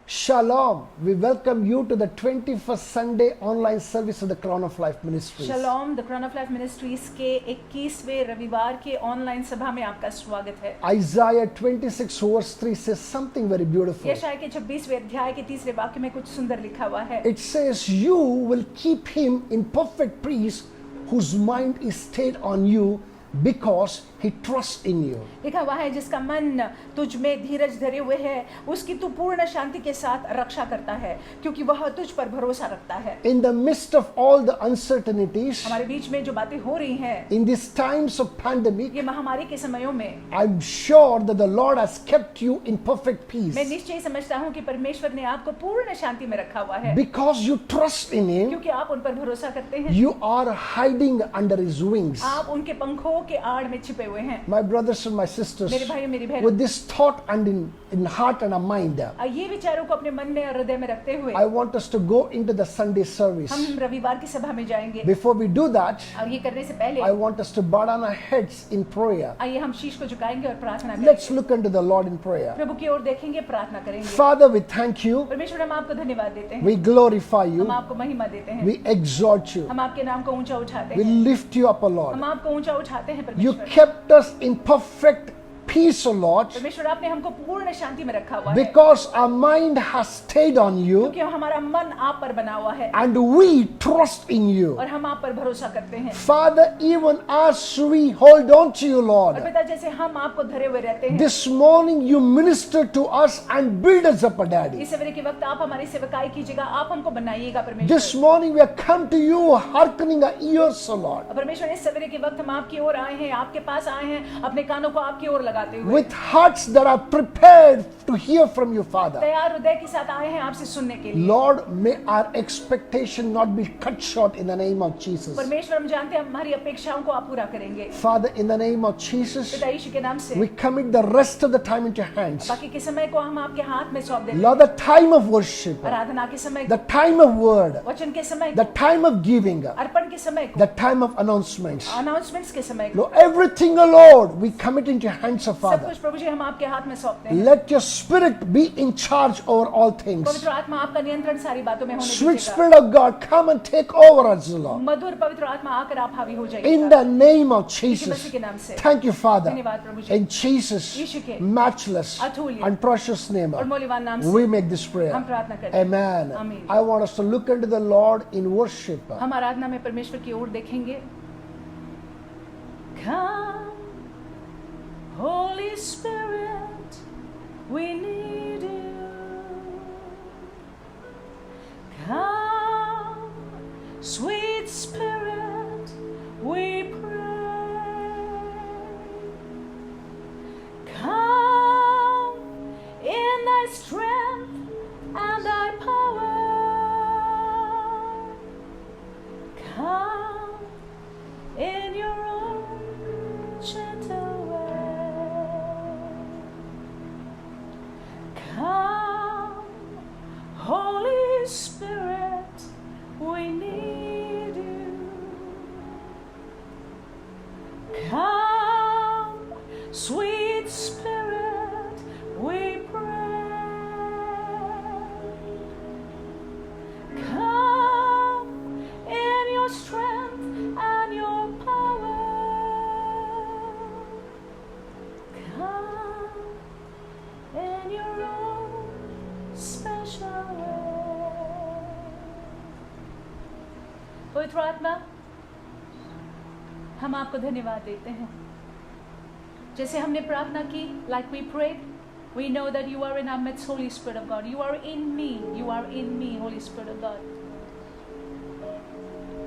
Shalom. We welcome you to the 21st Sunday online service of the Crown of Life Ministries. Shalom, the Crown of Life Ministries के 21वें रविवार के online सभा में आपका स्वागत है। Isaiah 26 verse 3 says something very beautiful. यशायाह के 26वें अध्याय के 3रे वाक्य में कुछ सुंदर लिखा हुआ है। It says, "You will keep him in perfect peace whose mind is stayed on you because he trusts in you." लिखा हुआ है, जिसका मन तुझ में धीरज धरे हुए है, उसकी तू पूर्ण शांति के साथ रक्षा करता है, क्योंकि वह तुझ पर भरोसा रखता है। In the midst of all the uncertainties, हमारे बीच में जो बातें हो रही हैं, in these times of pandemic, ये महामारी के समयों में, I'm sure that the Lord has kept you in perfect peace मैं निश्चय समझता हूँ कि परमेश्वर ने आपको पूर्ण शांति में रखा हुआ है, because you trust in him. क्योंकि आप उन पर भरोसा करते हैं। You are hiding under his wings. आप उनके पंखों के आड़ में छिपे हुए हैं। My brothers and my sisters, मेरे भाई मेरी बहन, with this thought and in heart and a mind, ये विचारों को अपने मन में और हृदय में रखते हुए I want us to go into the Sunday service. हम रविवार की सभा में जाएंगे। Before we do that, और ये करने से पहले I want us to bow down our heads in prayer. आइए हम शीश को झुकाएंगे और प्रार्थना Let's करेंगे। look unto the Lord in prayer. प्रभु की ओर देखेंगे, प्रार्थना करेंगे। Father, we thank you. परमेश्वर, हम आपको धन्यवाद देते हैं, We glorify हम you. आपको महिमा देते हैं, We exalt you. हम आपके नाम को ऊंचा उठाते We हैं, lift you up, O Lord. हम आपको ऊंचा उठाते हैं। You परमेश्वर, kept us in perfect peace, O Lord, परमेश्वर आपने हमको पूर्ण शांति में रखा हुआ है, because our mind has stayed on you क्योंकि हमारा मन आप पर बना हुआ है and we trust in you. और हम आप पर भरोसा करते हैं। Father, even as we hold on to you, और Lord, पिता, जैसे हम आपको धरे हुए रहते हैं, this morning you minister to us and build us up, Daddy. इस सवेरे के वक्त आप हमारी सेवकाई कीजिएगा, आप हमको बनाइएगा। This परमेश्वर, morning we have come to you, hearkening our ears, O Lord, परमेश्वर, इस सवेरे के वक्त हम आपकी ओर आए हैं, आपके पास आए हैं, अपने कानों को आपकी ओर लगाते हुए, with hearts that are prepared to hear from you, Father. तैयार हृदय के साथ आए हैं आपसे सुनने के लिए। Lord, may our expectation not be cut short in the name of Jesus. परमेश्वर, हम जानते हैं हमारी अपेक्षाओं को आप पूरा करेंगे। Father, in the name of Jesus, पिता यीशु के नाम से we commit the rest of the time into your hands. बाकी के समय को हम आपके हाथ में सौंप देते हैं। Lord, the time of worship, आराधना के समय the time of word, वचन के समय the time of giving, अर्पण के समय the time of announcements. Announcements के समय Lord, everything, O Lord, we commit into your hands, O सब Father. कुछ प्रभु जी हम आपके हाथ में सौंपते हैं। Let your spirit be in charge over all things. पवित्र आत्मा आपका नियंत्रण सारी बातों में होने Sweet दीजिएगा। Spirit of God, come and take over us, Lord. मधुर पवित्र आत्मा आकर आप हावी हो In जाइएगा। the name of Yeshu Masih Jesus. के नाम से Thank you, Father. धन्यवाद प्रभु जी। In Jesus' यीशु के matchless अतुल्य and precious name, और मौल्यवान नाम से we make this prayer. हम प्रार्थना करते हैं। Amen. Amen. I want us to look unto the Lord in worship. हम आराधना में परमेश्वर की ओर देखेंगे। Come, Holy Spirit, we need you. Come, sweet Spirit, we pray. Come in thy strength and thy power. Come in your own gentle way. Come, Holy Spirit, we need you. Come, sweet Spirit, we pray. Come in your strength and your power. Come in your own special way. पवित्र आत्मा, हम आपको धन्यवाद देते हैं। जैसे हमने प्रार्थना की, like we prayed, we know that you are in our midst, Holy Spirit of God. You are in me. You are in me, Holy Spirit of God.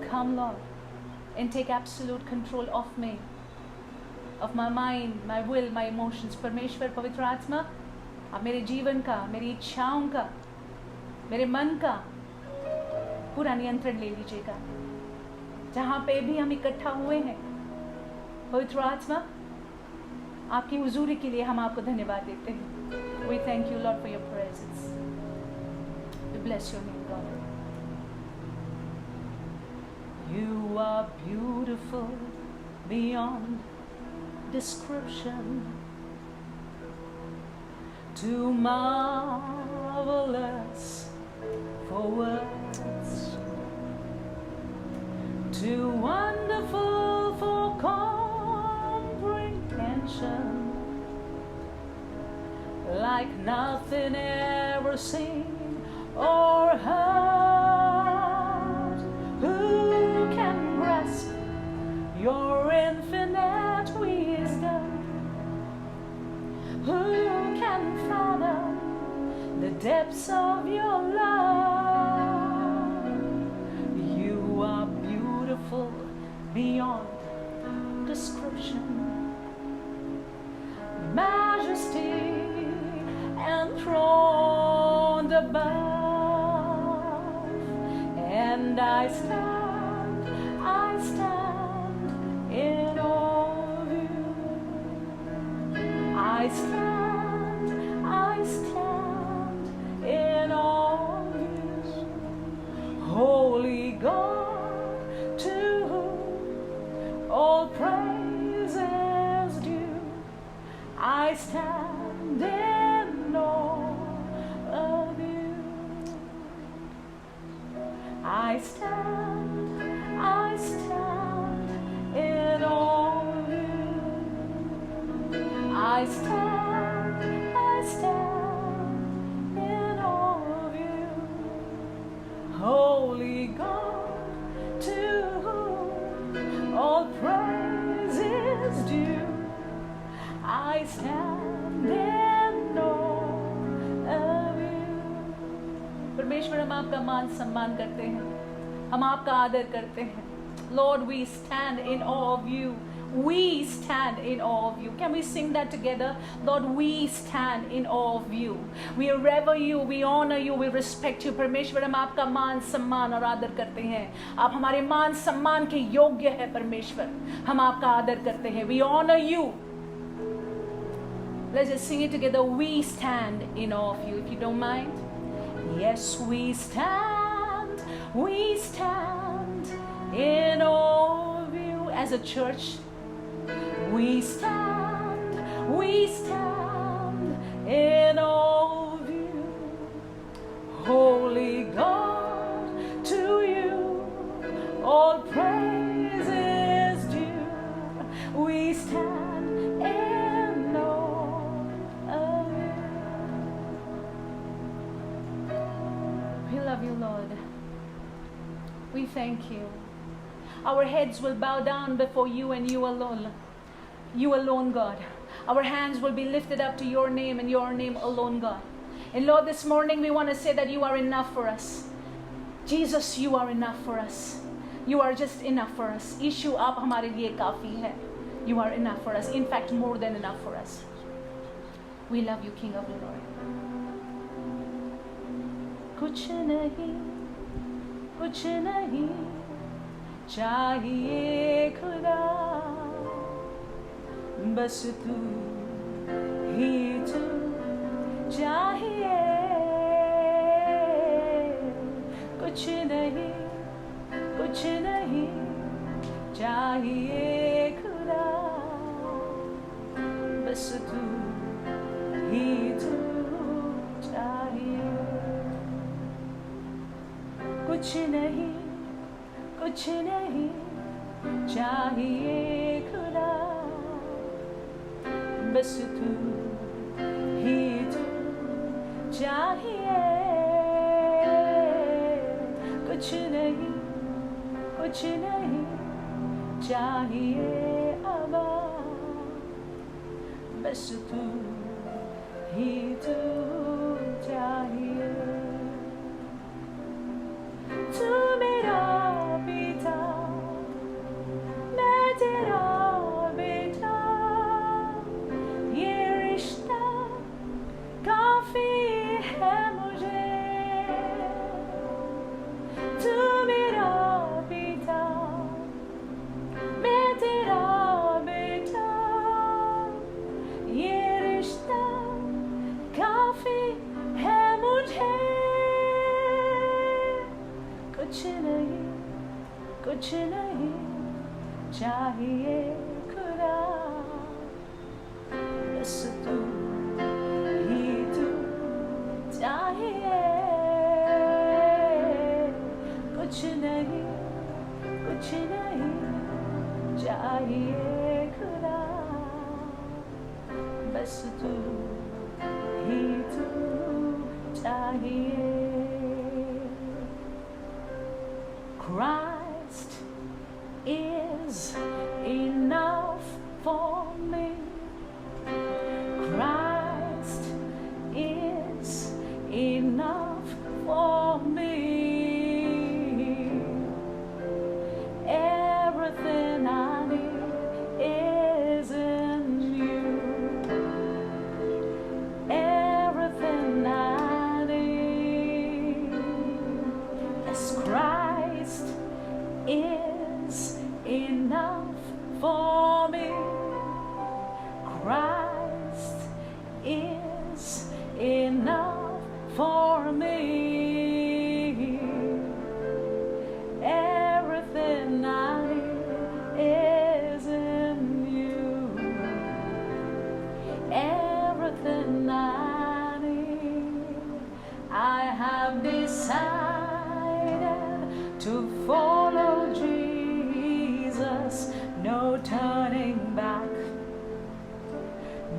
Come, Lord, and take absolute control of me, of my mind, my will, my emotions. परमेश्वर पवित्र आत्मा, आप मेरे जीवन का, मेरी इच्छाओं का, मेरे मन का पूरा नियंत्रण ले लीजिएगा। जहाँ पे भी हम इकट्ठा हुए हैं, पवित्र आत्मा, आपकी हुजूरी के लिए हम आपको धन्यवाद देते हैं। We thank you, Lord, for your presence. We bless your name, God. You are beautiful beyond description. too marvelous for words, too wonderful for comprehension, like nothing ever seen or heard. Who can grasp your infinite wisdom? Who can fathom the depths of your love? You are beautiful beyond description, majesty enthroned above, and I stand in awe of you. I stand in awe of you. Holy God, to whom all praise is due, I stand in awe of you. I stand in awe of you. I stand in awe of you. Holy God, to whom all praise is due, I stand in awe of you. परमेश्वर, हम आपका मान सम्मान करते हैं, हम आपका आदर करते हैं. Lord, we stand in awe of you. We stand in awe of you. Can we sing that together? Lord, we stand in awe of you. We revere you, we honor you, we respect you. परमेश्वर, हम आपका मान सम्मान और आदर करते हैं. आप हमारे मान सम्मान के योग्य है परमेश्वर. हम आपका आदर करते हैं. We honor you. Let's just sing it together. We stand in awe of you, if you don't mind. Yes, we stand in awe of you as a church. We stand in awe of you. Holy God, to you all praise is due. We stand in awe of you. We love you, Lord. We thank you. Our heads will bow down before you and you alone. You alone, God. Our hands will be lifted up to your name and your name alone, God. And Lord, this morning we want to say that you are enough for us. Jesus, you are enough for us. You are just enough for us. Yeshua, आप हमारे लिए काफी है. You are enough for us. In fact, more than enough for us. We love you, King of Glory. कुछ नहीं चाहिए खुदा, बस तू ही तू चाहिए. कुछ नहीं चाहिए खुदा, बस तू ही तू चाहिए. कुछ नहीं चाहिए खुदा, बस तू ही तू चाहिए. कुछ नहीं चाहिए अबा, बस तू ही तू चाहिए. तू मेरा पिता, मैं तेरा बेटा, ये रिश्ता काफी है मुझे. तू मेरा पिता, मैं तेरा बेटा, ये रिश्ता काफी है मुझे. कुछ नहीं चाहिए खुदा, बस तू ही कुछ नहीं चाहिए खुदा, बस तू ही तू चाहिए। Christ is enough for me. Christ is enough for me. Everything I need is in you. Everything I need. Yes, Christ is enough for me. Christ is enough for me. Everything I need is in you. Everything I need. I have decided to follow Jesus. No turning back.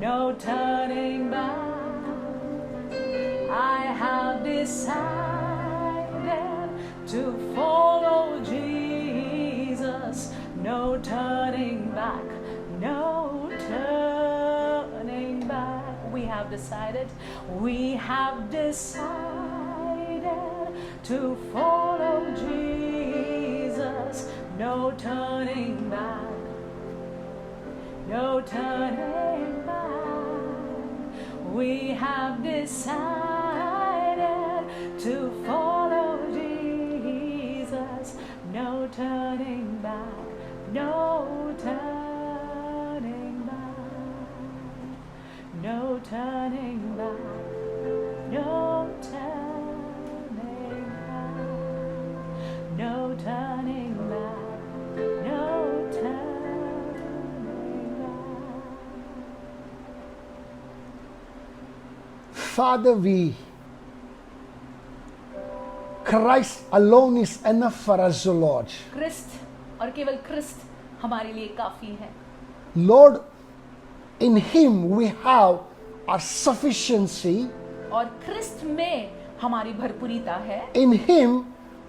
No turning back. I have decided to follow Jesus. No turning back. No turning back. We have decided. We have decided to follow Jesus. No turning back. No turning back. We have decided to follow Jesus. No turning back. No turning back. No turning back. No turning back. No turning back. No turning back. Father, Christ alone is enough for us, O Lord. क्रिस्त और केवल क्रिस्त हमारे लिए काफी है। Lord, in Him we have our sufficiency. और क्रिस्त में हमारी भरपूरीता है। In Him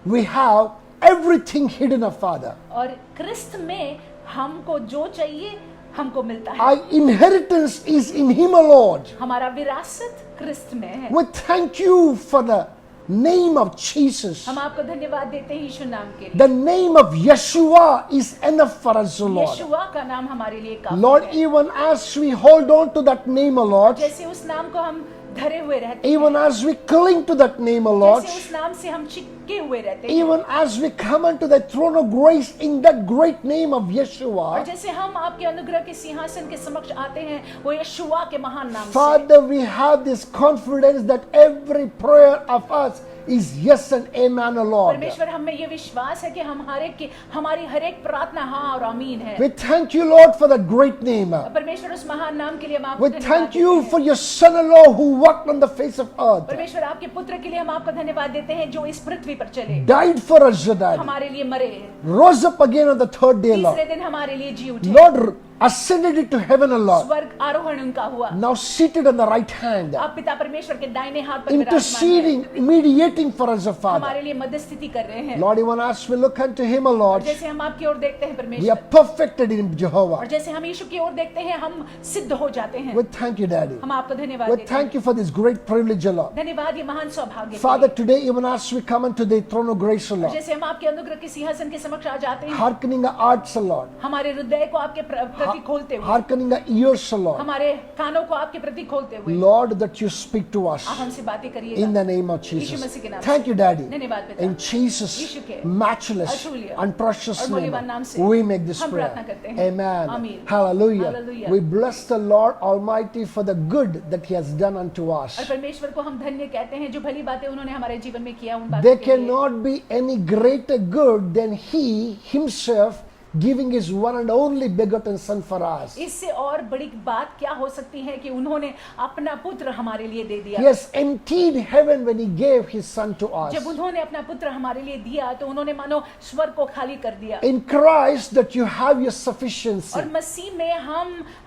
we have everything hidden of Father. और क्रिस्त में हमको जो चाहिए हमको मिलता है। Our inheritance is in Him, O Lord. हमारा विरासत क्रिस्त में है। We thank you for the name of Jesus. हम आपको धन्यवाद देते हैं यीशु नाम के लिए। The name of Yeshua is enough for us, O Lord. यीशुआ का नाम हमारे लिए काफी Lord, है। even as we hold on to that name, O Lord, जैसे उस नाम को हम धरे हुए रहते हैं, even as we cling to that name, O Lord, जैसे उस नाम से हम चिपके हुए रहते हैं, even as we come unto the throne of grace in that great name of और Yeshua, जैसे हम आपके अनुग्रह के सिंहासन के समक्ष आते हैं वो यीशुआ के महान नाम से। Father, we have this confidence that every prayer of us is yes and amen, O Lord. परमेश्वर हमें ये विश्वास है कि हमारी हर एक प्रार्थना हाँ और आमीन है। We thank you, Lord, for that great name. परमेश्वर उस महान नाम के लिए हम आपको We धन्यवाद thank देते you हैं। for your son-in-law who walked on the face of earth, परमेश्वर आपके पुत्र के लिए हम आपको धन्यवाद देते हैं जो इस पृथ्वी पर चले, died for us, O Daddy, हमारे लिए मरे, rose up again on the third day, Lord. तीसरे दिन हमारे लिए जी उठे, Lord, ascended it to heaven, O Lord. स्वर्ग आरोहण उनका हुआ, Now seated on the right hand, आप पिता परमेश्वर के दाहिने हाथ पर विराजमान हैं, interceding, mediating for us, O Father. हमारे लिए मध्यस्थिति कर रहे हैं। Lord, even as we look unto Him, O और Lord, जैसे हम आपकी ओर देखते हैं we are परमेश्वर, perfected in Jehovah. और जैसे हम यीशु की ओर देखते हैं हम सिद्ध हो जाते हैं। We thank you, Daddy. हम आपको धन्यवाद We देते हैं। thank you for this great privilege, O Lord. धन्यवाद ये महान सौभाग्य के Father, लिए। today, even as we come unto the throne of grace, O और Lord, जैसे हम आपके अनुग्रह के सिंहासन के समक्ष आ जाते हैं, hearkening our hearts, O Lord, हमारे हृदय को आपके प्रति खोलते हुए, hearkening our ears, O Lord, हमारे कानों को आपके प्रति खोलते हुए, Lord, that you speak to us आप हमसे बातें in करिएगा the name of Yeshu Jesus. मसीह के नाम Thank से। you, Daddy. धन्यवाद पिता। In Jesus' यीशु के matchless अतुल्य and precious और name, मूल्यवान नाम से we make this हम prayer. प्रार्थना करते हैं। Amen. आमीन। Hallelujah. Hallelujah. We bless the Lord Almighty for the good that He has done unto और us. परमेश्वर को हम धन्य कहते हैं जो भली बातें उन्होंने हमारे जीवन में किया उन There बातों के लिए। cannot be any greater good than He Himself giving His one and only begotten Son for us. इससे और बड़ी बात क्या हो सकती है कि उन्होंने अपना पुत्र हमारे लिए दे He दिया। has emptied heaven when He gave His Son to us. जब उन्होंने अपना पुत्र हमारे लिए दिया तो उन्होंने मानो स्वर्ग को खाली कर दिया। In Christ that you have your sufficiency. और मसीह में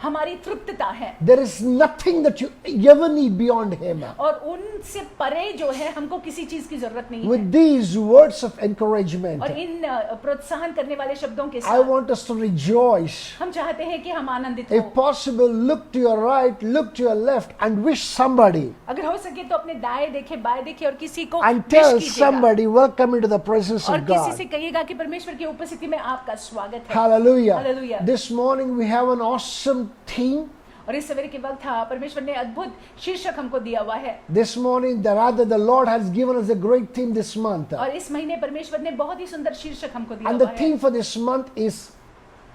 हमारी तृप्तता है। There is nothing that you ever need beyond Him. और उनसे परे जो है हमको किसी चीज की जरूरत नहीं है। With these words of encouragement, और इन प्रोत्साहन करने वाले शब्दों के I साथ want us to rejoice. हम चाहते हैं कि हम आनंदित हो। If possible, look to your right, look to your left, and wish somebody. अगर हो सके तो अपने दाएं देखे बाएं देखे और किसी को And wish tell कीजिएगा। somebody, welcome into the presence और of किसी से God. कहिएगा कि परमेश्वर की उपस्थिति में आपका स्वागत है। Hallelujah. Hallelujah. This morning we have an awesome theme. और इस सवेरे के वक्त परमेश्वर ने अद्भुत शीर्षक हमको दिया हुआ है। This morning, the Lord has given us a great theme this month. और इस महीने परमेश्वर ने बहुत ही सुंदर शीर्षक हमको दिया And हुआ the है। theme for this month is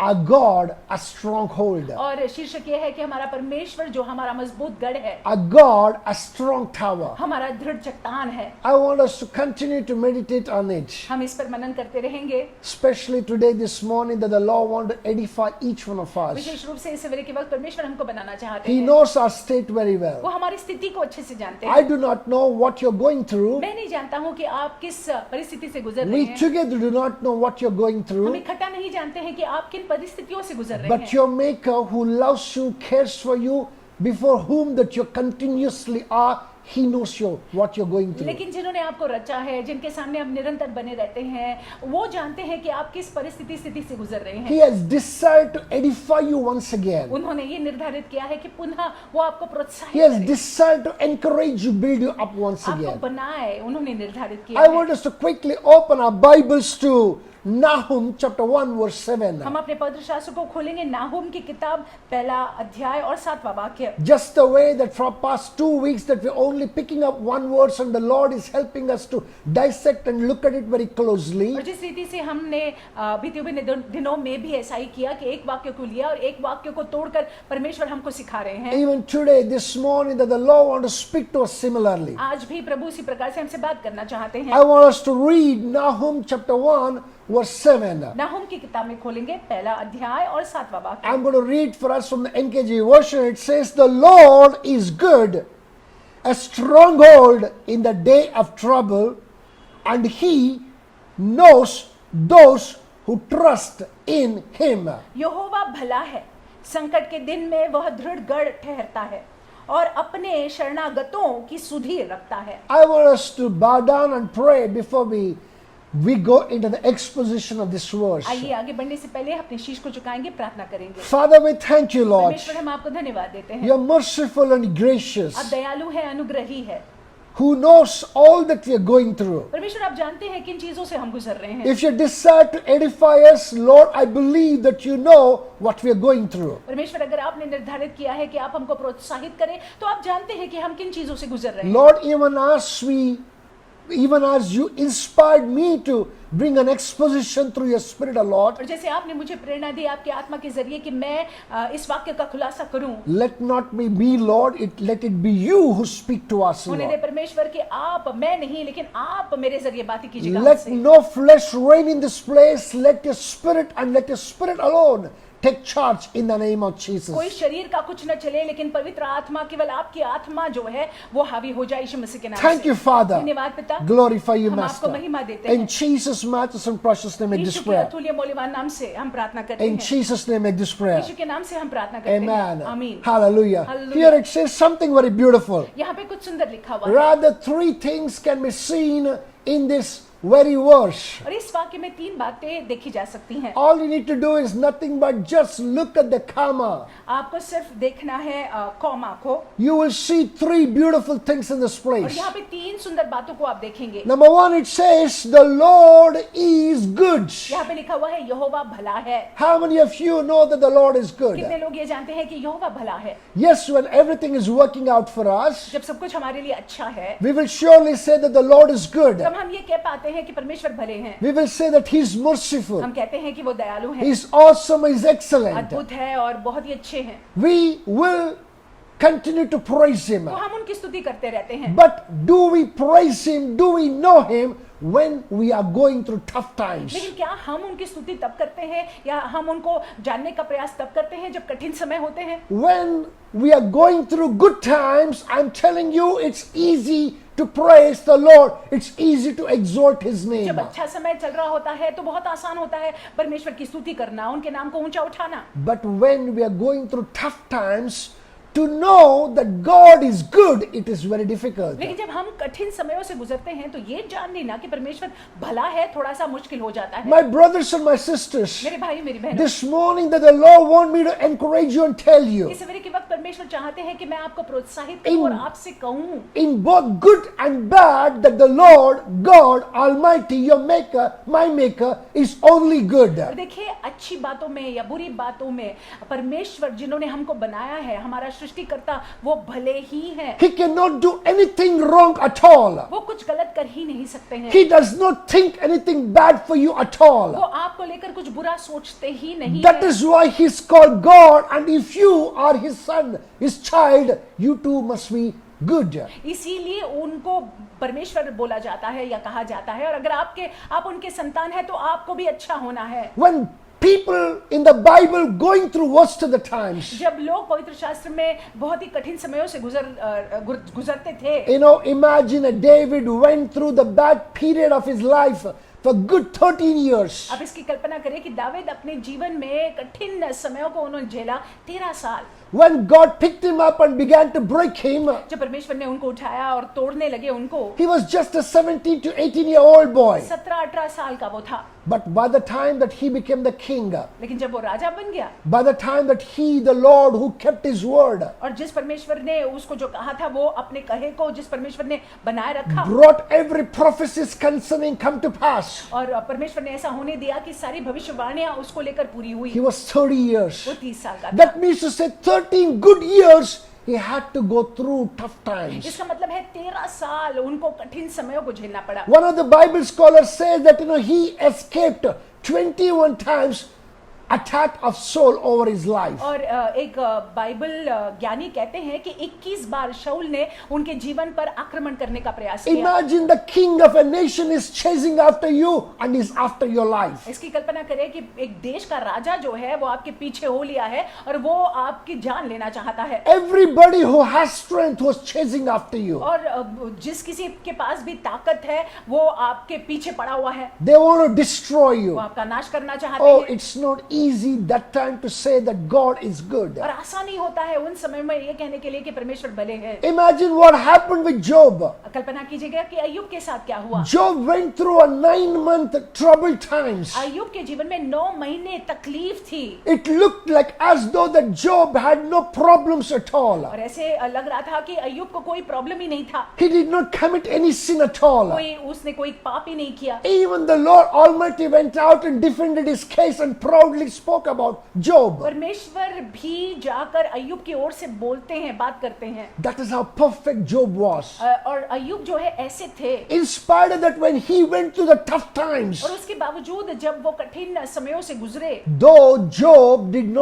our God, a stronghold. और शीर्षक ये है कि हमारा परमेश्वर जो हमारा मजबूत गढ़ है, Our God, a strong tower. हमारा दृढ़ चट्टान है। I want us to continue to meditate on it. हम इस पर मनन करते रहेंगे। Especially today, this morning, that the Lord wants to edify each one of us. विशेष रूप से इस सवेरे के वक्त परमेश्वर हमको बनाना चाहते He हैं। knows our state very वो well. हमारी स्थिति को अच्छे से जानते I हैं। do not know what you're going through. मैं नहीं जानता हूँ कि आप किस परिस्थिति से गुजर रहे We हैं। together do not know what you're going हम through. इकट्ठा नहीं जानते हैं कि आप किन परिस्थितियों से गुजर रहे But हैं। your Maker, who loves you, cares for you, before whom that you continuously are, He knows what you're going through. लेकिन जिन्होंने आपको रचा है, जिनके सामने आप निरंतर बने रहते हैं, वो जानते हैं कि आप किस स्थिति से गुजर रहे He हैं। has decided to edify you once again. उन्होंने ये निर्धारित किया है कि पुनः वो आपको He प्रोत्साहित has करें, decided to encourage you, build you up once आपको again. बनाए। उन्होंने निर्धारित किया I है। want us to quickly open our Bibles to Nahum chapter 1 verse 7. हम अपने पवित्र शास्त्र को खोलेंगे नाहुम की किताब पहला अध्याय और 7वां वाक्य। Just the way that for past 2 weeks that we're only picking up one verse and the Lord is helping us to dissect and look at it very closely. और जिस रीति से हमने बीते हुए दिनों में भी ऐसा ही किया कि एक वाक्य को लिया और एक वाक्य को तोड़कर परमेश्वर हमको सिखा रहे हैं। Even today, this morning, that the Lord wants to speak to us similarly. आज भी प्रभु इसी प्रकार से हमसे बात करना चाहते हैं। I want us to read Nahum chapter 1 verse 7. नाहुम की किताब में खोलेंगे पहला अध्याय और 7वां वाक्य। I'm going to read for us from the NKJ version. It says, "The Lord is good, a stronghold in the day of trouble, and He knows those who trust in Him." यहोवा भला है, संकट के दिन में वह दृढ़ गढ़ ठहरता है और अपने शरणागतों की सुधि रखता है। I want us to bow down and pray before we go into the exposition of this verse. आइए आगे बढ़ने से पहले अपने शीश को झुकाएंगे, प्रार्थना करेंगे। Father, we thank you, Lord. परमेश्वर, हम आपको धन्यवाद देते हैं। You're merciful and gracious, आप दयालु है, अनुग्रही है। who knows all that we are going through. परमेश्वर, आप जानते हैं किन चीजों से हम गुजर रहे हैं। If you decide to edify us, Lord, I believe that you know what we are going through. परमेश्वर, अगर आपने निर्धारित किया है कि आप हमको प्रोत्साहित करें, तो आप जानते हैं कि हम किन चीजों से गुजर रहे हैं। Lord, even as you inspired me to bring an exposition through your Spirit, O Lord, और जैसे आपने मुझे प्रेरणा दी आपके आत्मा के जरिए कि मैं इस वाक्य का खुलासा करूं, let not me, Lord, let it be you who speak to us, होने दे Lord. परमेश्वर कि आप, मैं नहीं लेकिन आप मेरे जरिए बातें कीजिएगा Let हमसे। no flesh reign in this place. Let your Spirit and let your Spirit alone take charge in the name of Jesus. कोई शरीर का कुछ न चले, लेकिन पवित्र आत्मा, केवल आपकी आत्मा जो है वो हावी हो जाए यीशु मसीह के नाम Thank से। you, Father. धन्यवाद पिता, Glorify you, हम आपको Master. महिमा देते In हैं। Jesus' matchless and precious name, make this यीशु के prayer. अतुल्य मूल्यवान नाम से हम प्रार्थना करते In हैं। Jesus' name, make this prayer. यीशु के नाम से हम प्रार्थना करते हैं। Amen. आमीन। Hallelujah. Hallelujah. Here it says something very beautiful. यहाँ पे कुछ सुंदर लिखा हुआ है Rather, 3 things can be seen in this very verse. और इस वाक्य में 3 बातें देखी जा सकती हैं। All you need to do is nothing but just look at the comma. आपको सिर्फ देखना है कॉमा को, You will see 3 beautiful things in this और place. यहाँ पे 3 सुंदर बातों को आप देखेंगे। Number 1, it says, the Lord is good. यहाँ पे लिखा हुआ है यहोवा भला है। How many of you know that the Lord is good? कितने लोग ये जानते हैं कि यहोवा भला है? Yes, when everything is working out for us, जब सब कुछ हमारे लिए अच्छा है, we will surely say that the Lord is good. तब हम ये कह पाते हैं कि परमेश्वर भले हैं। We will say that He's merciful. हम कहते हैं कि वो दयालु हैं, He's awesome, He's excellent. अद्भुत है और बहुत ही अच्छे हैं। We will continue to praise Him. तो हम उनकी स्तुति करते रहते हैं। But do we praise Him? Do we know Him when we are going through tough times? लेकिन क्या हम उनकी स्तुति तब करते हैं या हम उनको जानने का प्रयास तब करते हैं जब कठिन समय होते हैं? When we are going through good times, I'm telling you, it's easy to praise the Lord. It's easy to exalt His name. जब अच्छा समय चल रहा होता है तो बहुत आसान होता है परमेश्वर की स्तुति करना, उनके नाम को ऊंचा उठाना। But when we are going through tough times, to know that God is good, it is very difficult. लेकिन जब हम कठिन समयों से गुजरते हैं तो ये जान लेना कि परमेश्वर भला है थोड़ा सा मुश्किल हो जाता है। My brothers and my sisters, मेरे भाई मेरी बहनों, this morning that the Lord want me to encourage you and tell you, इस सवेरे के वक्त परमेश्वर चाहते हैं कि मैं आपको प्रोत्साहित करूं और आपसे कहूं in both good and bad, that the Lord, God Almighty, your maker, my maker, is only good. और देखिए अच्छी बातों में या बुरी बातों में परमेश्वर जिन्होंने हमको बनाया है, हमारा सृष्टिकर्ता, वो भले ही हैं। He cannot do anything wrong at all. वो कुछ गलत कर ही नहीं सकते हैं। He does not think anything bad for you at all. वो आपको लेकर कुछ बुरा सोचते ही नहीं That है। is why He's called God, and if you are His son, His child, you too must be good. इसीलिए उनको परमेश्वर बोला जाता है या कहा जाता है, और अगर आप उनके संतान हैं तो आपको भी अच्छा होना है। When people in the Bible going through worst of the times, जब लोग पवित्र शास्त्र में बहुत ही कठिन समयों से गुजरते थे, you know, imagine a David went through the bad period of his life for good 13 years. अब इसकी कल्पना करें कि दाऊद अपने जीवन में कठिन समयों को उन्होंने झेला 13 साल। When God picked him up and began to break him, जब परमेश्वर ने उनको उठाया और तोड़ने लगे उनको, he was just a 17 to 18-year-old boy. 17-18 साल का वो था। But by the time that he became the king, लेकिन जब वो राजा बन गया, by the time that he, the Lord who kept His word, और जिस परमेश्वर ने उसको जो कहा था, वो अपने कहे को जिस परमेश्वर ने बनाए रखा, brought every prophecies concerning come to pass, और परमेश्वर ने ऐसा होने दिया कि सारी भविष्यवाणियां उसको लेकर पूरी हुई। he was 30 years. वो 30 साल का था। That means to say 13 good years he had to go through tough times. इसका मतलब है 13 साल उनको कठिन समयों को झेलना पड़ा। One of the Bible scholars says that, you know, he escaped 21 times attack of soul over his life. और एक बाइबल ज्ञानी कहते हैं कि 21 बार शाऊल ने उनके जीवन पर आक्रमण करने का प्रयास किया। Imagine the king of a nation is chasing after you and is after your life. इसकी कल्पना करें कि एक देश का राजा जो है वो आपके पीछे हो लिया है और वो आपकी जान लेना चाहता है। Everybody who has strength was chasing after you. और जिस किसी के पास भी ताकत है वो आपके पीछे पड़ा हुआ है। They want to destroy you. वो आपका नाश करना चाहते Oh, हैं। it's not easy that time to say that God is good. और आसान नहीं होता है उन समय में ये कहने के लिए कि परमेश्वर भले हैं। Imagine what happened with Job. कल्पना कीजिएगा कि अय्यूब के साथ क्या हुआ। Job went through a 9-month troubled times. अय्यूब के जीवन में 9 महीने तकलीफ थी It looked like as though that Job had no problems at all. और ऐसे लग रहा था कि अय्यूब को कोई प्रॉब्लम ही नहीं था। He did not commit any sin at all. उसने कोई पाप ही नहीं किया। Even the Lord Almighty went out and defended his case and proudly spoke about Job. परमेश्वर भी जाकर अय्यूब की ओर से बोलते हैं, बात करते हैं। That is how perfect Job was. और अय्यूब जो है ऐसे थे। In spite of that, when he went through the tough times, और उसके बावजूद जब वो कठिन समयों से गुजरे, though Job did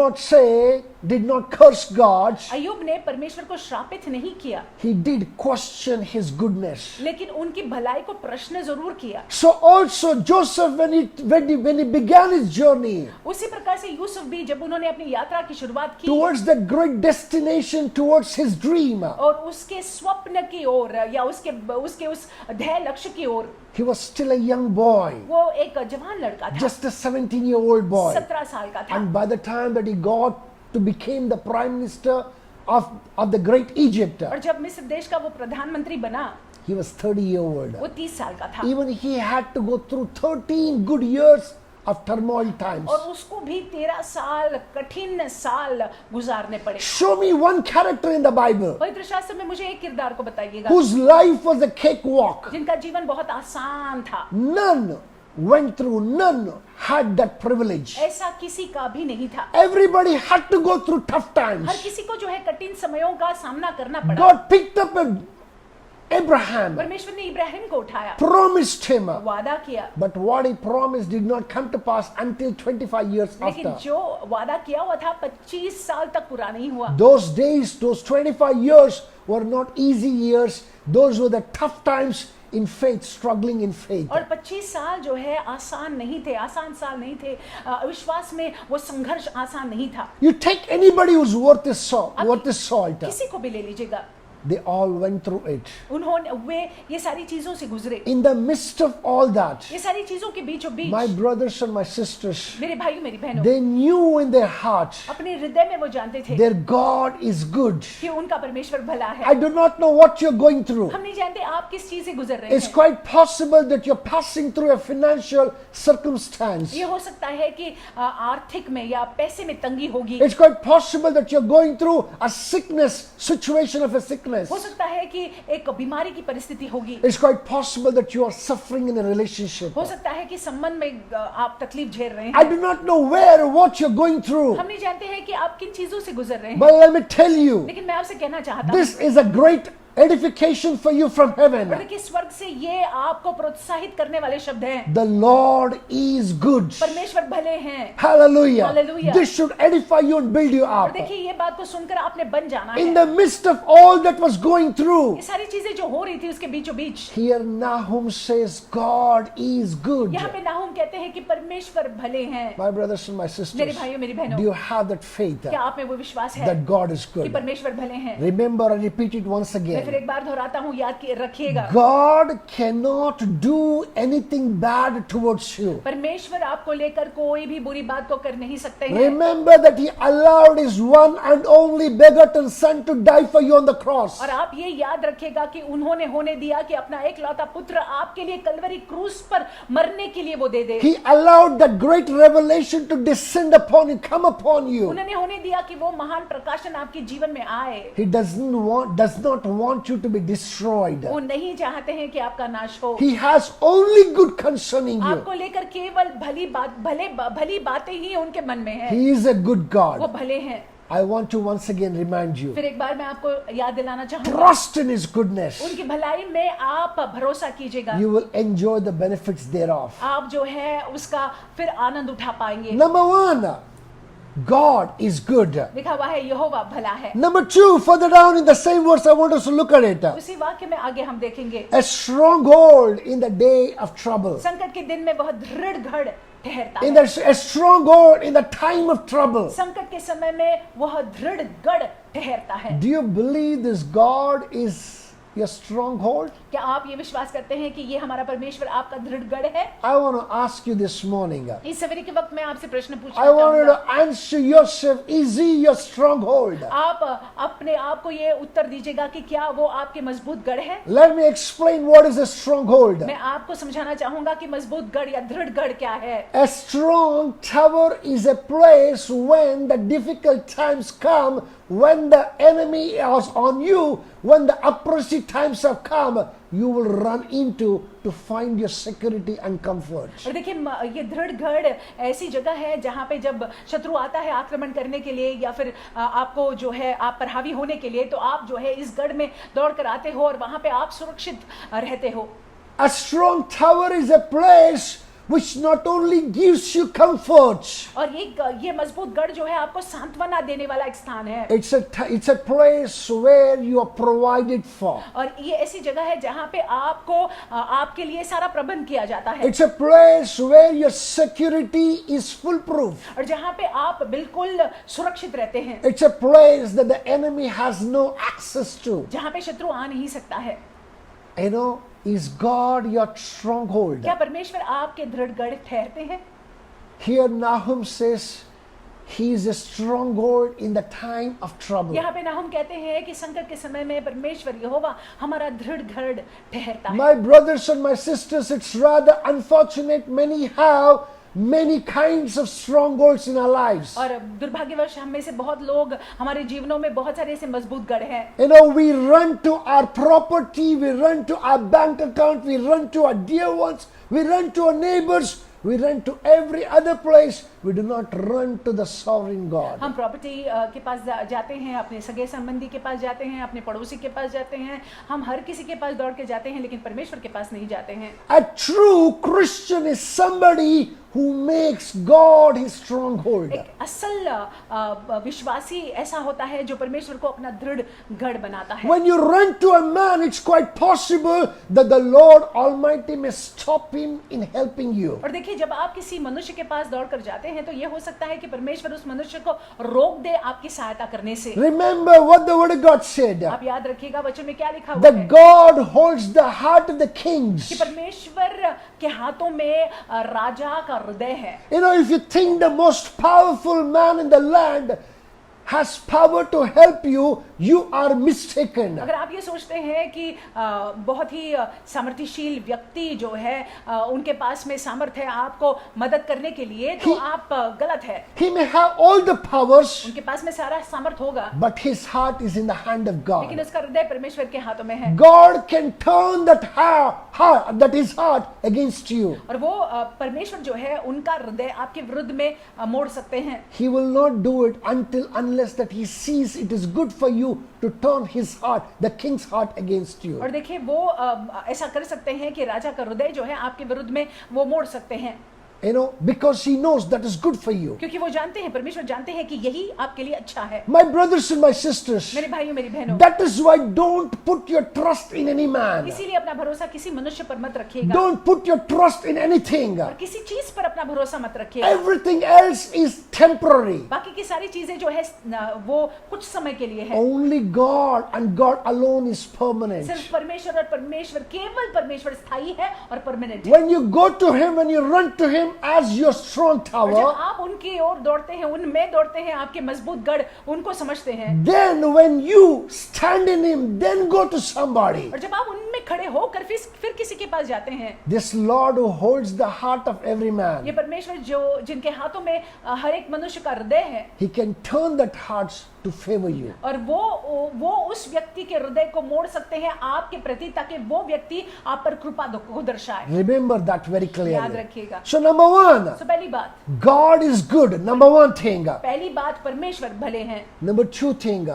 not curse God, अय्यूब ने परमेश्वर को श्रापित नहीं किया, he did question His goodness. लेकिन उनकी भलाई को प्रश्न जरूर किया। So also Joseph, when he began his journey उसी प्रकार से यूसुफ भी जब उन्होंने अपनी यात्रा की शुरुआत की towards that great destination, towards his dream, और उसके स्वप्न की ओर या उसके उस ध्येय लक्ष्य की ओर, he was still a young boy, वो एक जवान लड़का था, just a 17-year-old boy. 17 साल का था। And by the time that he got to become the prime minister of the great Egypt, और जब मिस्र देश का वो प्रधानमंत्री बना, he was 30-year-old. वो 30 साल का था। Even he had to go through 13 good years of turmoil times. और उसको भी 13 साल कठिन साल गुजारने पड़े। Show me one character in the Bible पवित्र शास्त्र में मुझे एक किरदार को बताइएगा whose life was a cakewalk. जिनका जीवन बहुत आसान था। None went through, none had that privilege. ऐसा किसी का भी नहीं था। Everybody had to go through tough times. हर किसी को जो है कठिन समयों का सामना करना पड़ा। God picked up Abraham, परमेश्वर ने इब्राहिम को उठाया, promised him. वादा किया, But what he promised did not come to pass until 25 years लेकिन after. जो वादा किया हुआ था 25 साल तक पूरा नहीं हुआ। Those days, those 25 years were not easy years. Those were the tough times in faith, struggling in faith. और 25 साल जो है आसान नहीं थे, आसान साल नहीं थे। विश्वास में वो संघर्ष आसान नहीं था। You take anybody who's worth his salt. किसी को भी ले लीजिएगा, They all went through it. उन्होंने वे ये सारी चीजों से गुजरे। In the midst of all that, ये सारी चीजों के बीचों बीच my brothers and my sisters, मेरे भाई मेरी बहनों, they knew in their heart अपने हृदय में वो जानते थे their God is good. कि उनका परमेश्वर भला है। I do not know what you're going through. हम नहीं जानते आप किस चीज से गुजर रहे It's हैं। quite possible that you're passing through a financial circumstance. ये हो सकता है कि आर्थिक में या पैसे में तंगी होगी। It's quite possible that you're going through a sickness, situation of a sickness. हो सकता है कि एक बीमारी की परिस्थिति होगी। It's quite possible that you are suffering in a relationship. हो सकता है कि संबंध में आप तकलीफ झेल रहे I हैं। do not know where or what you're going through. हम नहीं जानते हैं कि आप किन चीजों से गुजर रहे हैं, But let me tell you, लेकिन मैं आपसे कहना चाहता हूँ, this is a great edification for you from heaven. और देखिए स्वर्ग से ये आपको प्रोत्साहित करने वाले शब्द हैं। The Lord is good. परमेश्वर भले हैं। Hallelujah. Hallelujah. This should edify you and build you और up. देखिए ये बात को सुनकर आपने बन जाना In है। the midst of all that was going through, ये सारी चीजें जो हो रही थी उसके बीचों बीच here Nahum says, God is good. यहाँ पे नाहुम कहते हैं कि परमेश्वर भले हैं। My brothers and my मेरे sisters, भाइयों मेरी do बहनों, you have that faith क्या आप में वो विश्वास है that God is कि good? परमेश्वर भले हैं? Remember, I repeat it once मैं फिर again. एक बार दोहराता हूँ, याद रखिएगा, God cannot do anything bad towards you. परमेश्वर आपको लेकर कोई भी बुरी बात को कर नहीं सकते हैं। Remember that He allowed His one and only begotten Son to die for you on the cross. और आप ये याद रखिएगा कि उन्होंने होने दिया कि अपना एक लौता पुत्र आपके लिए कलवरी क्रूस पर मरने के लिए वो दे दे। He allowed that great revelation to descend upon you, come upon you. उन्होंने होने दिया कि वो महान प्रकाशन आपके जीवन में आए। He does not want you to be destroyed. वो नहीं चाहते हैं कि आपका नाश हो। He has only good concerning you. आपको लेकर केवल भली बातें ही उनके मन में है। He is a good वो God. भले हैं। I want to once again remind you, फिर एक बार मैं आपको याद दिलाना चाहूंगा, trust in His goodness. उनकी भलाई में आप भरोसा कीजिएगा। You will enjoy the benefits thereof. आप जो है उसका फिर आनंद उठा पाएंगे। Number one, God is good. लिखा हुआ है यहोवा भला है। Number two, further down in the same verse, I want us to look at it. उसी वाक्य में आगे हम देखेंगे, A stronghold in the day of trouble. संकट के दिन में वह दृढ़ गढ़ ठहरता In है। a stronghold in the time of trouble. संकट के समय में वह दृढ़ गढ़ ठहरता है। Do you believe this God is your stronghold? क्या आप ये विश्वास करते हैं कि ये हमारा परमेश्वर आपका दृढ़ गढ़ है? I want to ask you this morning. इस सवेरे के वक्त मैं आपसे प्रश्न पूछना I want you चाहूंगा। to answer yourself. Is He your stronghold? आप अपने आप को ये उत्तर दीजिएगा कि क्या वो आपके मजबूत गढ़ है? Let me explain what is a stronghold. मैं आपको समझाना चाहूंगा कि मजबूत गढ़ या दृढ़ गढ़ क्या है। A strong tower is a place when the difficult times come, when the enemy is on you, when the oppressive times have come, you will run into to find your security and comfort. और देखिए ये दृढ़ गढ़ ऐसी जगह है जहाँ पे जब शत्रु आता है आक्रमण करने के लिए या फिर आपको जो है आप पर हावी होने के लिए, तो आप जो है इस गढ़ में दौड़ कर आते हो और वहाँ पे आप सुरक्षित रहते हो। A strong tower is a place which not only gives you comfort, और ये मजबूत गढ़ जो है आपको सांत्वना देने वाला एक स्थान है। it's a place where you are provided for. और ये ऐसी जगह है जहाँ पे आपको आपके लिए सारा प्रबंध किया जाता है। It's a place where your security is foolproof. और जहाँ पे आप बिल्कुल सुरक्षित रहते हैं, It's a place that the enemy has no access to. जहाँ पे शत्रु आ नहीं सकता है। You know, is God your stronghold? क्या परमेश्वर आपके दृढ़ गढ़ ठहरते हैं? Here Nahum says he is a stronghold in the time of trouble. यहाँ पे नाहुम कहते हैं कि संकट के समय में परमेश्वर यहोवा हमारा दृढ़ गढ़ ठहरता है। My brothers and my sisters, it's rather unfortunate many have many kinds of strongholds in our lives. और दुर्भाग्यवश हम में से बहुत लोग हमारे जीवनों में बहुत सारे ऐसे मजबूत गढ़ हैं। You know, we run to our property, we run to our bank account, we run to our dear ones, we run to our neighbors, we run to every other place we do not run to the sovereign God. हम property के पास जाते हैं, अपने सगे संबंधी के पास जाते हैं, अपने पड़ोसी के पास जाते हैं, हम हर किसी के पास दौड़ के जाते हैं, लेकिन परमेश्वर के पास नहीं जाते हैं। A true Christian is somebody who makes God his stronghold. एक असल विश्वासी ऐसा होता है जो परमेश्वर को अपना दृढ़ गढ़ बनाता है। When you run to a man, it's quite possible that the Lord Almighty may stop him in helping you. और देखिए, जब आप किसी मनुष्य के पास दौड़कर जाते हैं तो यह हो सकता है कि परमेश्वर उस मनुष्य को रोक दे आपकी सहायता करने से। Remember what the word of God said. आप याद रखिएगा वचन में क्या लिखा हुआ That है God holds the heart of the kings. कि परमेश्वर के हाथों में राजा का हृदय है। You know, if you think the most powerful man in the land has power to help you, you are mistaken. अगर आप ये सोचते हैं कि बहुत ही सामर्थ्यशील व्यक्ति जो है उनके पास में सामर्थ्य है आपको मदद करने के लिए, तो आप गलत है। He may have all the powers, उनके पास में सारा सामर्थ्य होगा, but his heart is in the hand of लेकिन God. उसका हृदय परमेश्वर के हाथों में है। God can turn that his heart against you. और वो परमेश्वर जो है उनका हृदय आपके विरुद्ध में मोड़ सकते हैं। He will not do it unless that he sees it is good for you to turn his heart, the king's heart, against you. और देखिए, वो ऐसा कर सकते हैं कि राजा का हृदय जो है आपके विरुद्ध में वो मोड़ सकते हैं। You know, because he knows that is good for you. क्योंकि वो जानते हैं, परमेश्वर जानते हैं कि यही आपके लिए अच्छा है। My brothers and my sisters, मेरे भाइयों मेरी बहनों, that is why don't put your trust in any man. इसीलिए अपना भरोसा किसी मनुष्य पर मत रखिएगा, Don't put your trust in anything. और किसी चीज पर अपना भरोसा मत रखिएगा। Everything else is temporary. बाकी की सारी चीजें जो है वो कुछ समय के लिए है। Only God and God alone is permanent. सिर्फ परमेश्वर और परमेश्वर, केवल परमेश्वर स्थायी है और परमानेंट है। When you go to him, when you run to him as your strong और जब tower, आप उनकी ओर दौड़ते हैं, उनमें दौड़ते हैं, आपके मजबूत गढ़ उनको समझते हैं, then when you stand in him, then go to somebody. और जब आप उनमें खड़े होकर फिर किसी के पास जाते हैं। This Lord who holds the heart of every ये man, परमेश्वर जो जिनके हाथों में हर एक मनुष्य का हृदय है, he can turn that heart to favor you. और वो उस व्यक्ति के हृदय को मोड़ सकते हैं आपके प्रति, ताकि वो व्यक्ति आप पर कृपा को दर्शाए। Remember that very याद clearly. रखिएगा। So number one, तो पहली बात, God is good. Number one thing. पहली बात परमेश्वर भले हैं। Number two thing,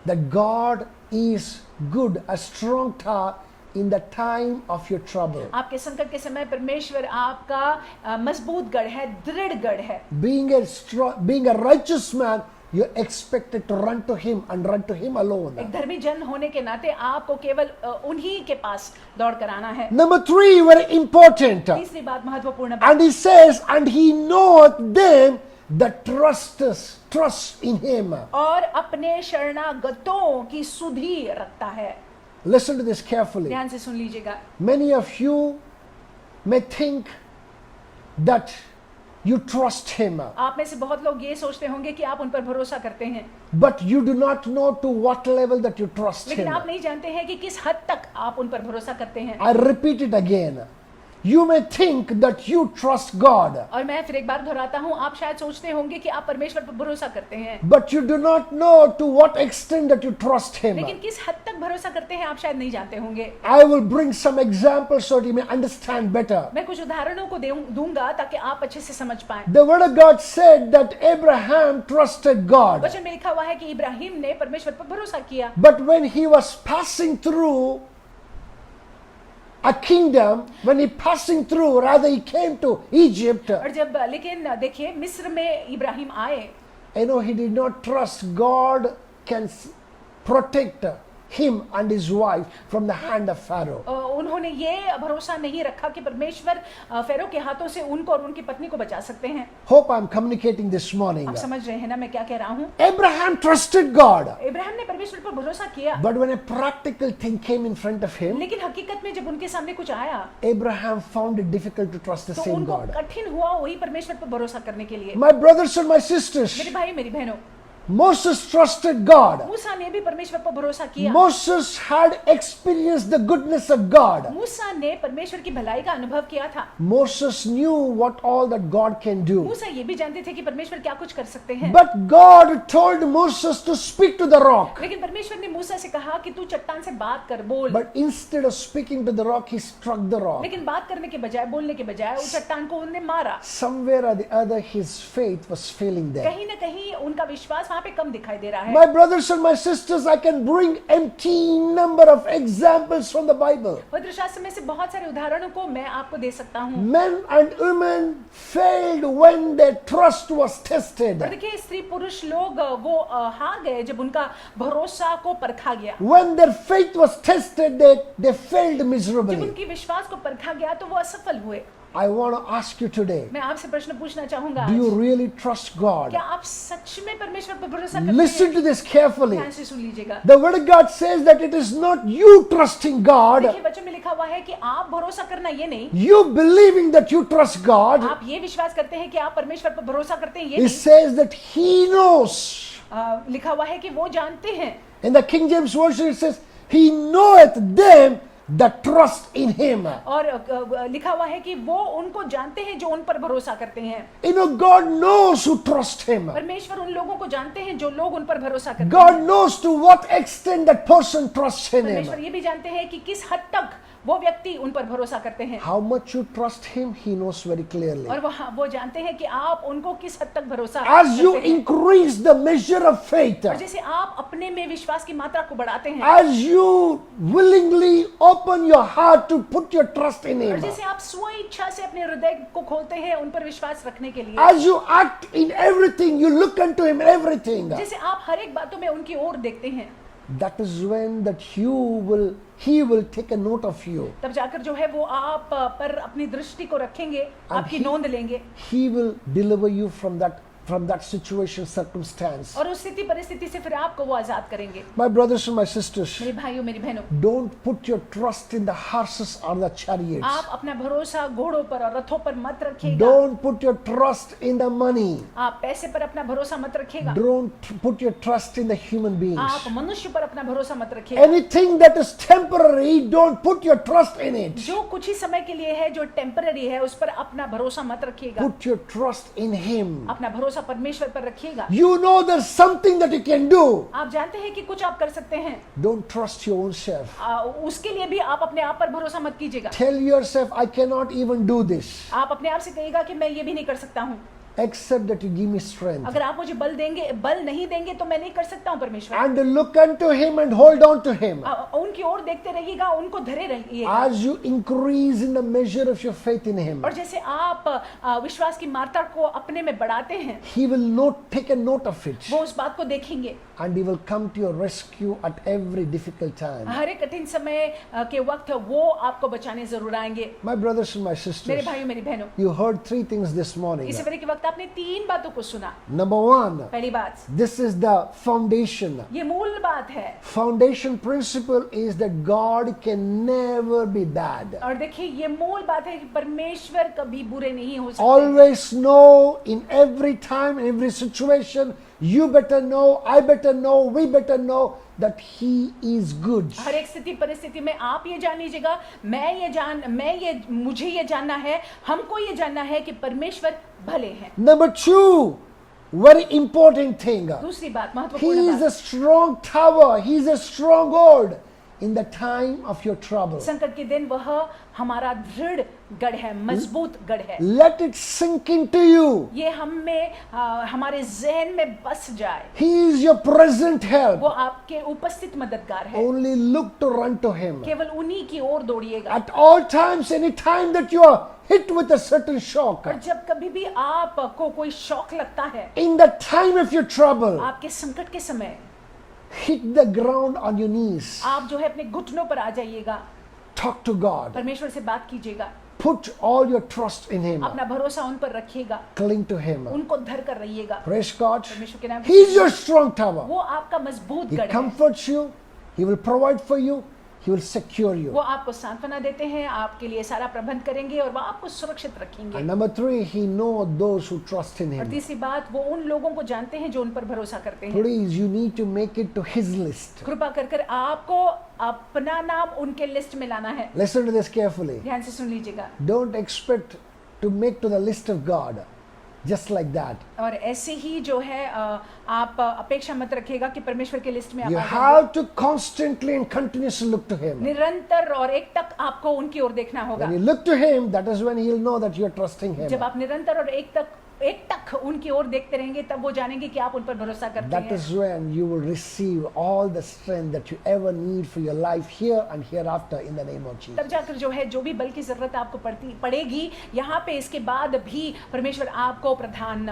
that God is good, a strong tower in the time of your trouble. आपके संकट के समय परमेश्वर आपका मजबूत गढ़ है, दृढ़ गढ़ है। Being a righteous man, you're expected to run to him and run to him alone. एक धर्मी जन होने के नाते आपको केवल उन्हीं के पास दौड़ कर आना है। Number three, very important. तीसरी बात महत्वपूर्ण बात, And he says, and he knoweth them that trust in him. और अपने शरणागतों की सुधि रखता है। Listen to this carefully. ध्यान से सुन लीजिएगा। Many of you may think that you trust him, आप में से बहुत लोग ये सोचते होंगे कि आप उन पर भरोसा करते हैं, but you do not know to what level that you trust लेकिन him. आप नहीं जानते हैं कि किस हद तक आप उन पर भरोसा करते हैं। I repeat it again. You may think that you trust God, और मैं फिर एक बार दोहराता हूँ, आप शायद सोचते होंगे कि आप परमेश्वर पर भरोसा करते हैं, but you do not know to what extent that you trust him. लेकिन किस हद तक भरोसा करते हैं आप शायद नहीं जानते होंगे। I will bring some examples so that you may understand better. मैं कुछ उदाहरणों को दूंगा ताकि आप अच्छे से समझ पाएं। The word of God said that Abraham trusted God, वचन में लिखा हुआ है कि इब्राहिम ने परमेश्वर पर भरोसा किया, but when he was passing through a kingdom, when he passing through, rather he came to Egypt, और जब लेकिन देखिए मिस्र में इब्राहिम आए, you know, he did not trust God can protect him and his wife from the hand of Pharaoh. उन्होंने ये भरोसा नहीं रखा कि परमेश्वर फेरो के हाथों से उनको और उनकी पत्नी को बचा सकते हैं। Hope I'm communicating this morning. आप समझ रहे हैं ना मैं क्या कह रहा हूँ? Abraham trusted God, इब्राहिम ने परमेश्वर पर भरोसा किया, but when a practical thing came in front of him, लेकिन हकीकत में जब उनके सामने कुछ आया Abraham found it difficult to trust the तो same उनको God. कठिन हुआ वही परमेश्वर पर भरोसा करने के लिए। My brothers and my sisters, मेरे भाई मेरी बहनों, Moses trusted God. मूसा ने भी परमेश्वर पर भरोसा किया। Moses had experienced the goodness of God. मूसा ने परमेश्वर की भलाई का अनुभव किया था। Moses knew what all that God can do. मूसा ये भी जानते थे कि परमेश्वर क्या कुछ कर सकते हैं। But God told Moses to speak to the rock. लेकिन परमेश्वर ने मूसा से कहा कि तू चट्टान से बात कर, बोल। But instead of speaking to the rock, he struck the rock. लेकिन बात करने के बजाय, बोलने के बजाय उस चट्टान को उन्होंने मारा। Somewhere or the other, his faith was failing there. कहीं ना कहीं उनका विश्वास वहां पे कम दिखाई दे रहा है। My brothers and my sisters, I can bring empty number of examples from the Bible. पवित्र शास्त्र में से बहुत सारे उदाहरणों को मैं आपको दे सकता हूँ। Men and women failed when their trust was tested. और देखिए स्त्री पुरुष लोग वो हार गए जब उनका भरोसा को परखा गया। When their faith was tested, they failed जब miserably. उनकी विश्वास को परखा गया तो वो असफल हुए। I want to ask you today, मैं आपसे प्रश्न पूछना चाहूंगा, do you really trust God? क्या आप सच में परमेश्वर पर भरोसा करते Listen हैं? to this carefully. ध्यान से सुन लीजिएगा। The word of God says that it is not you trusting God, देखिए वचन में लिखा हुआ है कि आप भरोसा करना ये नहीं, you believing that you trust God. आप ये विश्वास करते हैं कि आप परमेश्वर पर भरोसा करते हैं ये It नहीं। says that He knows. लिखा हुआ है कि वो जानते हैं। In the King James Version it says, He knoweth them that trust in Him. और लिखा हुआ है कि वो उनको जानते हैं जो उन पर भरोसा करते हैं। You know, God knows who trust Him. परमेश्वर उन लोगों को जानते हैं जो लोग उन पर भरोसा करते हैं। God knows to what extent that person trusts in परमेश्वर Him. ये भी जानते हैं कि किस हद तक वो व्यक्ति उन पर भरोसा करते हैं। How much you trust Him, He knows very clearly. और वो जानते हैं कि आप उनको किस हद तक भरोसा As you करते हैं। increase the measure of faith, और जैसे आप अपने में विश्वास की मात्रा को बढ़ाते हैं, as you willingly open your heart to put your trust in और Him, जैसे आप स्व इच्छा से अपने हृदय को खोलते हैं उन पर विश्वास रखने के लिए, as you act in everything, you look unto Him in everything, जैसे आप हर एक बातों में उनकी ओर देखते हैं, that is when that He will take a note of you. तब जाकर जो है वो आप पर अपनी दृष्टि को रखेंगे, आपकी नोंद लेंगे, He will deliver you from that situation, circumstance. और उस स्थिति परिस्थिति से फिर आपको वो आजाद करेंगे। My brothers and my sisters, मेरे भाइयों मेरी बहनों, don't put your trust in the horses or the chariots. आप अपना भरोसा घोड़ों पर और रथों पर मत रखिएगा। Don't put your trust in the money. आप पैसे पर अपना भरोसा मत रखिएगा। Don't put your trust in the human beings. आप मनुष्य पर अपना भरोसा मत रखिएगा। Anything that is temporary, don't put your trust in it. जो कुछ ही समय के लिए है, जो टेम्पररी है, उस पर अपना भरोसा मत रखिएगा। Put your trust in Him. अपना भरोसा परमेश्वर पर रखिएगा। You know there's something that you can do. आप जानते हैं कि कुछ आप कर सकते हैं। Don't trust your own self. उसके लिए भी आप अपने आप पर भरोसा मत कीजिएगा। Tell yourself, I cannot even do this, आप अपने आप से कहिएगा कि मैं ये भी नहीं कर सकता हूँ। except that you give me strength. अगर आप मुझे बल नहीं देंगे तो मैं नहीं कर सकता हूँ परमेश्वर। And look unto Him and hold on to Him. उनकी ओर देखते रहिएगा, उनको धरे रहिएगा। As you increase in the measure of your faith in Him, और जैसे आप विश्वास की मात्रा को अपने में बढ़ाते हैं, He will take a note of it, वो उस बात को देखेंगे, and He will come to your rescue at every difficult time. हर एक कठिन समय के वक्त वो आपको बचाने जरूर आएंगे। My brothers and my मेरे sisters, भाइयों मेरी बहनों, you heard 3 things this morning. इस सवेरे के वक्त आपने 3 बातों को सुना। Number 1, पहली बात, this is the foundation. ये मूल बात है। Foundation principle is that God can never be bad. और देखिए ये मूल बात है कि परमेश्वर कभी बुरे नहीं हो सकते। Always know, in every time, in every situation, you better know, I better know, we better know that He is good. हर एक स्थिति परिस्थिति में आप ये जान लीजिएगा, मुझे ये जानना है, हमको ये जानना है कि परमेश्वर भले हैं। Number 2, very important thing. दूसरी बात, He महत्वपूर्ण is बात, a strong tower. He is a stronghold in the time of your trouble. संकट के दिन वह हमारा दृढ़ गढ़ है, मजबूत गढ़ है। Let it sink into you. ये हमारे जहन में बस जाए। He is your present वो help. आपके उपस्थित मददगार है। Only look to run to Him. केवल उन्हीं की ओर दौड़िएगा। At all times, any time that you are hit with a certain shock, और जब कभी भी आपको कोई शौक लगता है, in the time of your trouble, आपके संकट के समय, hit the ground on your knees. आप जो है अपने घुटनों पर आ जाइएगा, Talk to God. परमेश्वर से बात कीजिएगा, Put all your trust in Him. अपना भरोसा उन पर रखिएगा, Cling to Him. उनको धर कर रहिएगा। Praise God. परमेश्वर के नाम He is your strong tower. वो आपका मजबूत He गढ़ है। comforts you. He will provide for you. He will secure वो you. आपको सांत्वना देते हैं, आपके लिए सारा प्रबंध करेंगे और वो आपको सुरक्षित रखेंगे। And number 3, He knows those who trust in और Him. तीसरी बात, वो उन लोगों को जानते हैं जो उन पर भरोसा करते हैं। Please, you need to make it to His list. कृपा कर कर आपको अपना नाम उनके लिस्ट में लाना है। Listen to this carefully. ध्यान से सुन लीजिएगा। Don't expect to make to the list of God just like that. और ऐसे ही जो है आप अपेक्षा मत रखिएगा कि परमेश्वर के लिस्ट में आप You आ जाएंगे। have to constantly and continuously look to Him. निरंतर और एक टक आपको उनकी ओर देखना होगा। When you look to Him, that is when He'll know that you are trusting Him. जब आप निरंतर और एक टक उनकी ओर देखते रहेंगे, तब वो जानेंगे कि आप उन पर भरोसा करते That हैं। is when you will receive all the strength that you ever need for your life here and hereafter in the name of Jesus. तब जाकर जो है जो भी बल की जरूरत आपको पड़ेगी यहाँ पे, इसके बाद भी परमेश्वर आपको प्रदान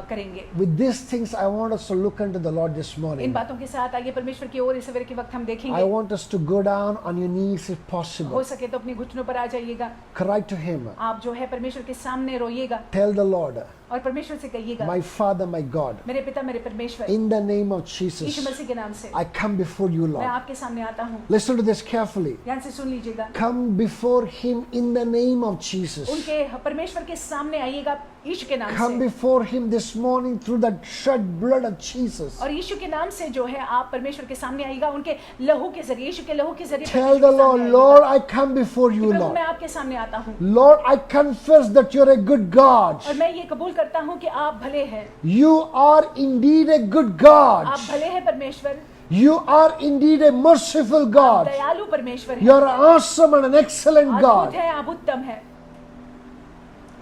करेंगे। With these things, I want us to look unto the Lord this in morning. बातों के साथ आइए परमेश्वर की ओर इस सवेरे के वक्त हम I देखेंगे। want us to go down on your knees if हो possible. सके तो अपने घुटनों पर आ जाइएगा। Cry to Him. आप जो है परमेश्वर के सामने रोइएगा Tell the Lord, और परमेश्वर से कहिएगा, my Father, my God, मेरे पिता मेरे परमेश्वर, in the name of Yeshu Jesus, मसीह के नाम से I come before you, मैं Lord. आपके सामने आता हूँ। Listen to this carefully. ध्यान से सुन लीजिएगा। Come before Him in the name of Jesus. उनके परमेश्वर के सामने आइएगा यीशु के नाम Come से, before Him this morning through the shed blood of Jesus. और यीशु के नाम से जो है आप परमेश्वर के सामने आइएगा, उनके लहू के जरिए, यीशु के लहू के जरिए Tell परमेश्वर the के Lord, सामने Lord, आइएगा। I come before कि you, प्रभु Lord. मैं आपके सामने आता हूँ Lord, I confess that you're a good God. और मैं ये कबूल करता हूँ कि आप भले हैं, You are indeed a good God. आप भले हैं परमेश्वर, You are indeed a merciful आप God. दयालु परमेश्वर हैं, You're awesome and an excellent अद्भुत God. है, आप उत्तम है।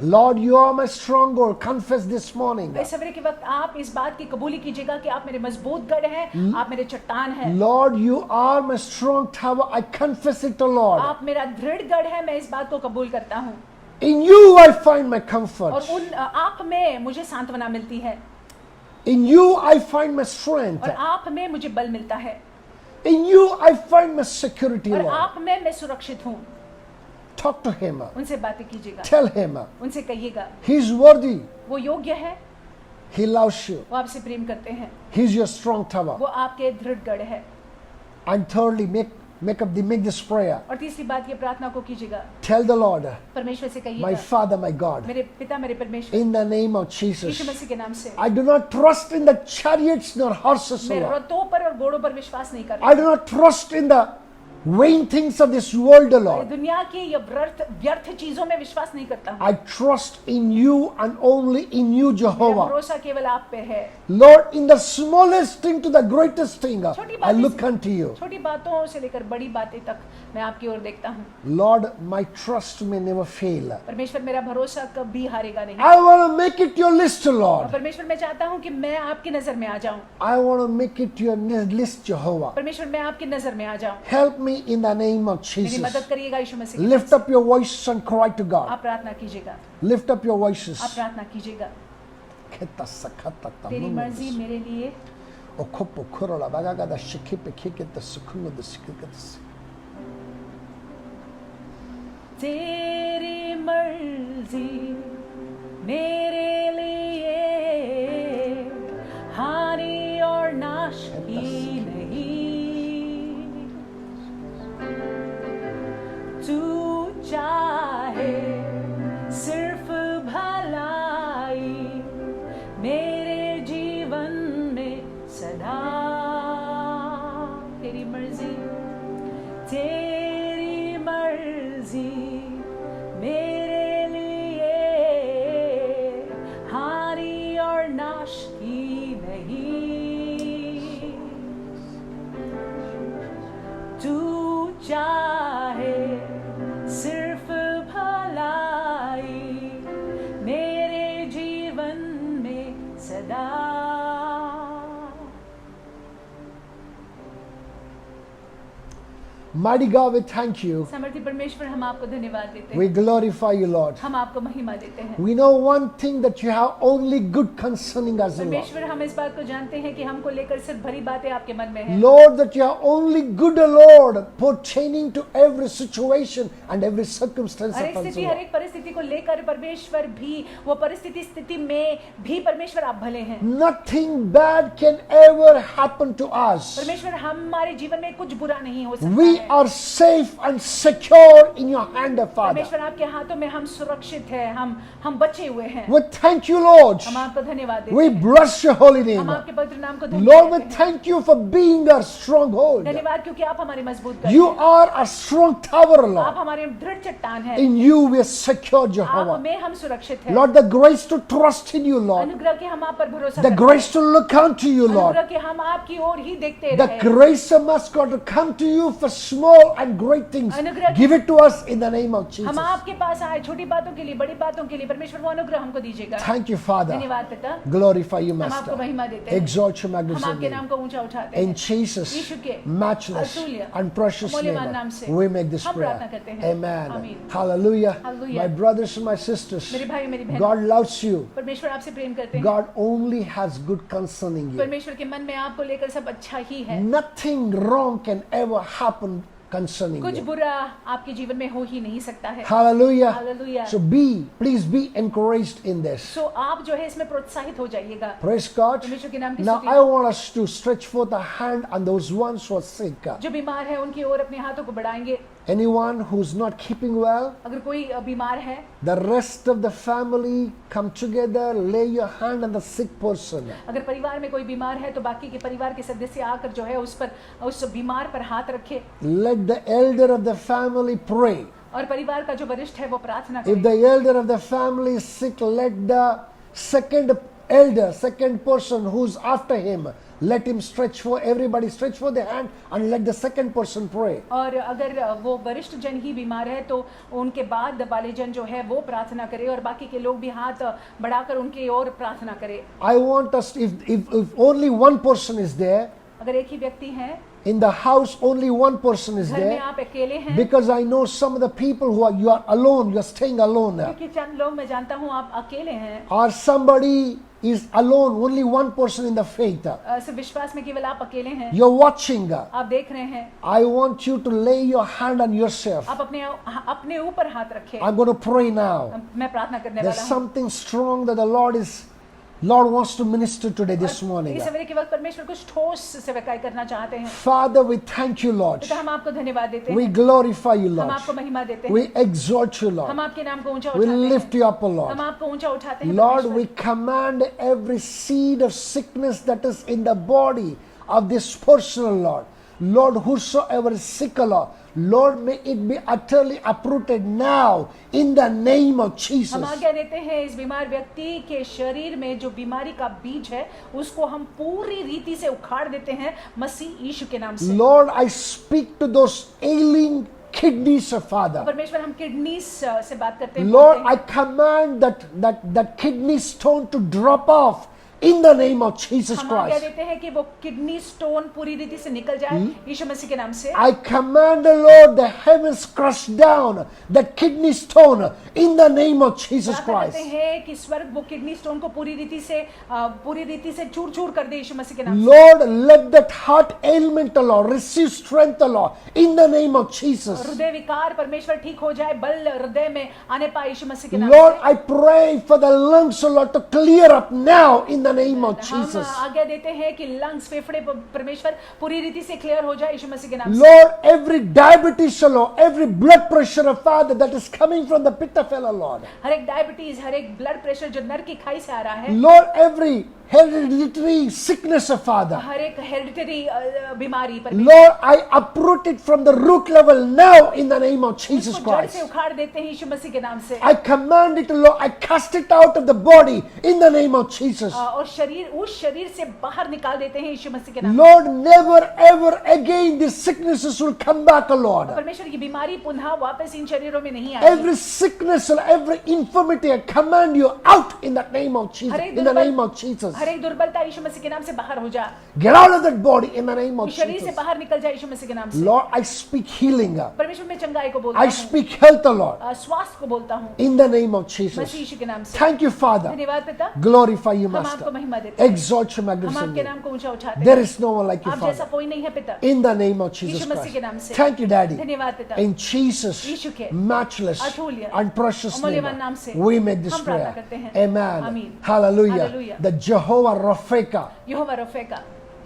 Lord, you are my stronghold. Confess this morning. इस सवेरे के वक्त आप इस बात की कबूली कीजिएगा कि आप मेरे मजबूत गढ़ हैं, आप मेरे चट्टान हैं, Lord, you are my strong tower. I confess it, O Lord. आप मेरा दृढ़ गढ़ है, मैं इस बात को कबूल करता हूँ। In you I find my comfort. और उन आप में मुझे सांत्वना मिलती है, In you I find my strength. और आप में मुझे बल मिलता है, In you I find my security, और Lord. आप में मैं सुरक्षित हूँ। Talk to Him. उनसे बातें कीजिएगा, Tell Him. उनसे कहिएगा, He's worthy. वो योग्य है, He loves you. वो आपसे प्रेम करते हैं, He's your strong tower. वो आपके दृढ़ गढ़ है। And thirdly, make this prayer. और तीसरी बात ये प्रार्थना को कीजिएगा, Tell the Lord, परमेश्वर से my कहिएगा, Father, my God, मेरे पिता मेरे परमेश्वर, in the name of Yeshu Jesus, मसीह के नाम से I do not trust in the chariots nor horses, O मैं Lord. रथों पर और घोड़ों पर विश्वास नहीं करता, I do not trust in the vain things of this world, O Lord. दुनिया की ये व्यर्थ चीजों में विश्वास नहीं करता हूँ। I trust in you and only in you, मेरा Jehovah. भरोसा केवल आप पे है। Lord, in the smallest thing to the greatest thing, छोटी I बातें look unto you. छोटी बातों से लेकर बड़ी बातें तक मैं आपकी ओर देखता हूँ। Lord, my trust may never fail. परमेश्वर मेरा भरोसा कभी हारेगा नहीं, I want to make it your list, और Lord. परमेश्वर मैं चाहता हूँ कि मैं आपकी नजर में आ जाऊँ, I want to make it your list, Jehovah. परमेश्वर मैं आपकी नजर में आ जाऊँ। Help me in the name of मेरी Jesus. मदद करिएगा यीशु मसीह के नाम Lift से। up your voices and cry to God. आप प्रार्थना कीजिएगा, Lift up your voices. आप प्रार्थना कीजिएगा। तेरी मर्जी मेरे लिए, तेरी मर्जी मेरे लिए हानि और नाश की नहीं, तू चाहे सिर्फ भलाई मेरे जीवन में सदा। तेरी मर्जी मेरे लिए हानि और नाश की नहीं, तू चाहे सिर्फ भलाई मेरे जीवन में सदा। Mighty God, we thank you. समर्थी परमेश्वर हम आपको धन्यवाद देते We हैं, glorify you, Lord. हम आपको महिमा देते हैं। We know one thing, that you have only good concerning us, Lord. परमेश्वर हम इस बात को जानते हैं कि हमको लेकर सिर्फ भली बातें आपके मन में हैं। Lord, that you are only good, Lord, pertaining to every situation and every circumstance her of एक us, स्थिति हर Lord. एक परिस्थिति को लेकर परमेश्वर भी वो स्थिति में भी परमेश्वर आप भले हैं। Nothing bad can ever happen to us. परमेश्वर हमारे जीवन में कुछ बुरा नहीं हो सकता We है। are safe and secure in your hand, Father. परमेश्वर आपके हाथों में हम सुरक्षित हैं, हम बचे हुए हैं। We thank you, Lord. हम आपको धन्यवाद देते We हैं। bless your holy name. हम आपके पवित्र नाम को Lord, धन्यवाद we देते हैं। thank you for being our stronghold. धन्यवाद क्योंकि आप हमारी मजबूत कर You are a strong tower, आप Lord. हमारे दृढ़ चट्टान हैं। In you we are secure, आप Jehovah. में हम सुरक्षित हैं। Lord, the grace to trust in you, Lord. अनुग्रह के हम आप पर भरोसा The करते grace to look unto you, हैं। Lord. अनुग्रह के हम आपकी ओर ही देखते The रहे। grace of us, God, to come to you for small and great things. अनुग्रह- Give it to us in the name of Jesus. हम आपके पास आए छोटी बातों के लिए, बड़ी बातों के लिए, परमेश्वर वो अनुग्रह हमको दीजिएगा। Thank you, Father. धन्यवाद पिता, Glorify you, हम आपको Master. महिमा देते हैं। Exalt your हम magnificent आपके name. नाम को ऊंचा उठाते हैं। In Jesus' यीशु के matchless अतुल्य and precious मूल्यवान name, नाम से we make this हम प्रार्थना prayer. करते हैं। Amen. आमीन। Hallelujah. Hallelujah. My brothers and my sisters, मेरे भाई मेरी बहन, God loves you. परमेश्वर आपसे प्रेम करते हैं। God only has good concerning you. परमेश्वर के मन में आपको लेकर सब अच्छा ही है। Nothing wrong can ever happen concerning कुछ you. बुरा आपके जीवन में हो ही नहीं सकता है। Hallelujah. Hallelujah. So please be encouraged in this. सो आप जो है इसमें प्रोत्साहित हो जाइएगा। Praise God. परमेश्वर के नाम की Now स्तुति। I want us to stretch forth a hand on those ones who are sick. जो बीमार है उनकी ओर अपने हाथों को बढ़ाएंगे। Anyone who's not keeping well, अगर कोई बीमार है, the rest of the family come together, lay your hand on the sick person. अगर परिवार में कोई बीमार है तो बाकी के परिवार के सदस्य आकर जो है उस बीमार पर हाथ रखे Let the elder of the family pray. और परिवार का जो वरिष्ठ है वो प्रार्थना If करे। the elder of the family is sick, let the second person who's after him, let him stretch for everybody, stretch for the hand and let the second person pray. और अगर वो वरिष्ठ जन ही बीमार है तो उनके बाद वाले जन जो है वो प्रार्थना करे और बाकी के लोग भी हाथ बढ़ाकर उनकी ओर प्रार्थना करे। I want us, if only one person is there, अगर एक ही व्यक्ति है in the house only one person is घर में there, आप अकेले हैं, because I know some of the people you are alone, you are staying alone now. क्योंकि चंद लोग मैं जानता हूँ आप अकेले हैं, Or somebody is alone, only one person in the faith. सिर्फ विश्वास में केवल आप अकेले हैं, You're watching. आप देख रहे हैं, I want you to lay your hand on yourself. आप अपने ऊपर हाथ रखें। I'm going to pray now. मैं प्रार्थना करने There's वाला हूँ। something strong that the Lord wants to minister today, this morning. इस सवेरे के वक्त परमेश्वर कुछ ठोस सेवकाई करना चाहते हैं। Father, we thank you, Lord. पिता हम आपको धन्यवाद देते We हैं, glorify you, हम Lord. आपको महिमा देते हैं, We exalt you, हम Lord. आपके नाम को ऊंचा We उठाते lift हैं, you up, O हम Lord. आपको ऊंचा उठाते हैं। Lord, परमेश्वर। we command every seed of sickness that is in the body of this person, Lord. Lord, whosoever is sick, Lord, Lord, may it be utterly uprooted now in the name of हम Jesus. आज्ञा देते हैं इस बीमार व्यक्ति के शरीर में जो बीमारी का बीज है उसको हम पूरी रीति से उखाड़ देते हैं मसीह यीशु के नाम से। Lord, I speak to those ailing kidneys, Father. परमेश्वर हम किडनी से बात करते हैं, Lord, बोलते I हैं। command that kidney stone to drop off in the name of Jesus हम आज्ञा Christ. देते हैं कि वो किडनी स्टोन पूरी रीति से निकल जाए यीशु मसीह के नाम से। I command the Lord, the heavens crush down that kidney stone in the name of Jesus प्रार्थना Christ. करते हैं कि स्वर्ग वो किडनी स्टोन को पूरी रीति से चूर-चूर कर दे यीशु मसीह के नाम से। Lord, let that heart ailment, Lord, receive strength, Lord, in the name of Jesus. हृदय विकार परमेश्वर ठीक हो जाए, बल हृदय में आने पाए यीशु मसीह के नाम Lord, से। I pray for the lungs, Lord, to clear up now in the name of हम Jesus. आज्ञा देते हैं कि लंग्स फेफड़े परमेश्वर पूरी रीति से क्लियर हो जाए यीशु मसीह के नाम से। Lord, every diabetes, Lord, every blood pressure, Father, that is coming from the pit of hell, Lord. हर एक डायबिटीज, हर एक ब्लड प्रेशर जो नर की खाई से आ रहा है, Lord, every hereditary sickness, Father. हर एक हेरिडिटरी बीमारी पर Lord, I uproot it from the root level now in the name of Jesus उसको जड़ से Christ. उखाड़ देते हैं यीशु मसीह के नाम से। I command it, Lord, I cast it out of the body in the name of Jesus. और उस शरीर से बाहर निकाल देते हैं यीशु मसीह के नाम से। Lord, never ever again these sicknesses will come back, Lord. परमेश्वर की बीमारी पुनः वापस इन शरीरों में नहीं आएगी। Every sickness and every infirmity, I command you out in the name of Jesus. In the name of Jesus. हर एक दुर्बलता यीशु मसीह के नाम से बाहर हो जा, Get out of that body in the name of इस शरीर से Jesus. बाहर निकल जाए यीशु मसीह के नाम से। Lord, I speak healing. परमेश्वर में चंगाई को बोलता I हूँ, speak health, Lord, स्वास्थ्य को बोलता हूँ in the name of Masih Jesus. यीशु के नाम से। Thank you, Father. धन्यवाद पिता, Glorify you, हम आपको Master. महिमा देते हैं, Exalt your हम magnificent आपके name. नाम को ऊंचा उठाते There हैं। is no one like you, आप जैसा Father. कोई नहीं है पिता, In the name of Jesus यीशु मसीह के नाम Christ. से। Thank you, Daddy. धन्यवाद पिता, In Jesus' यीशु के matchless अतुल्य and precious name, अमूल्यवान नाम से we make this हम प्रार्थना prayer. करते हैं। Amen. आमीन। Hallelujah. Hallelujah. The Jehovah Rapheka, Jehovah रफ़ेका,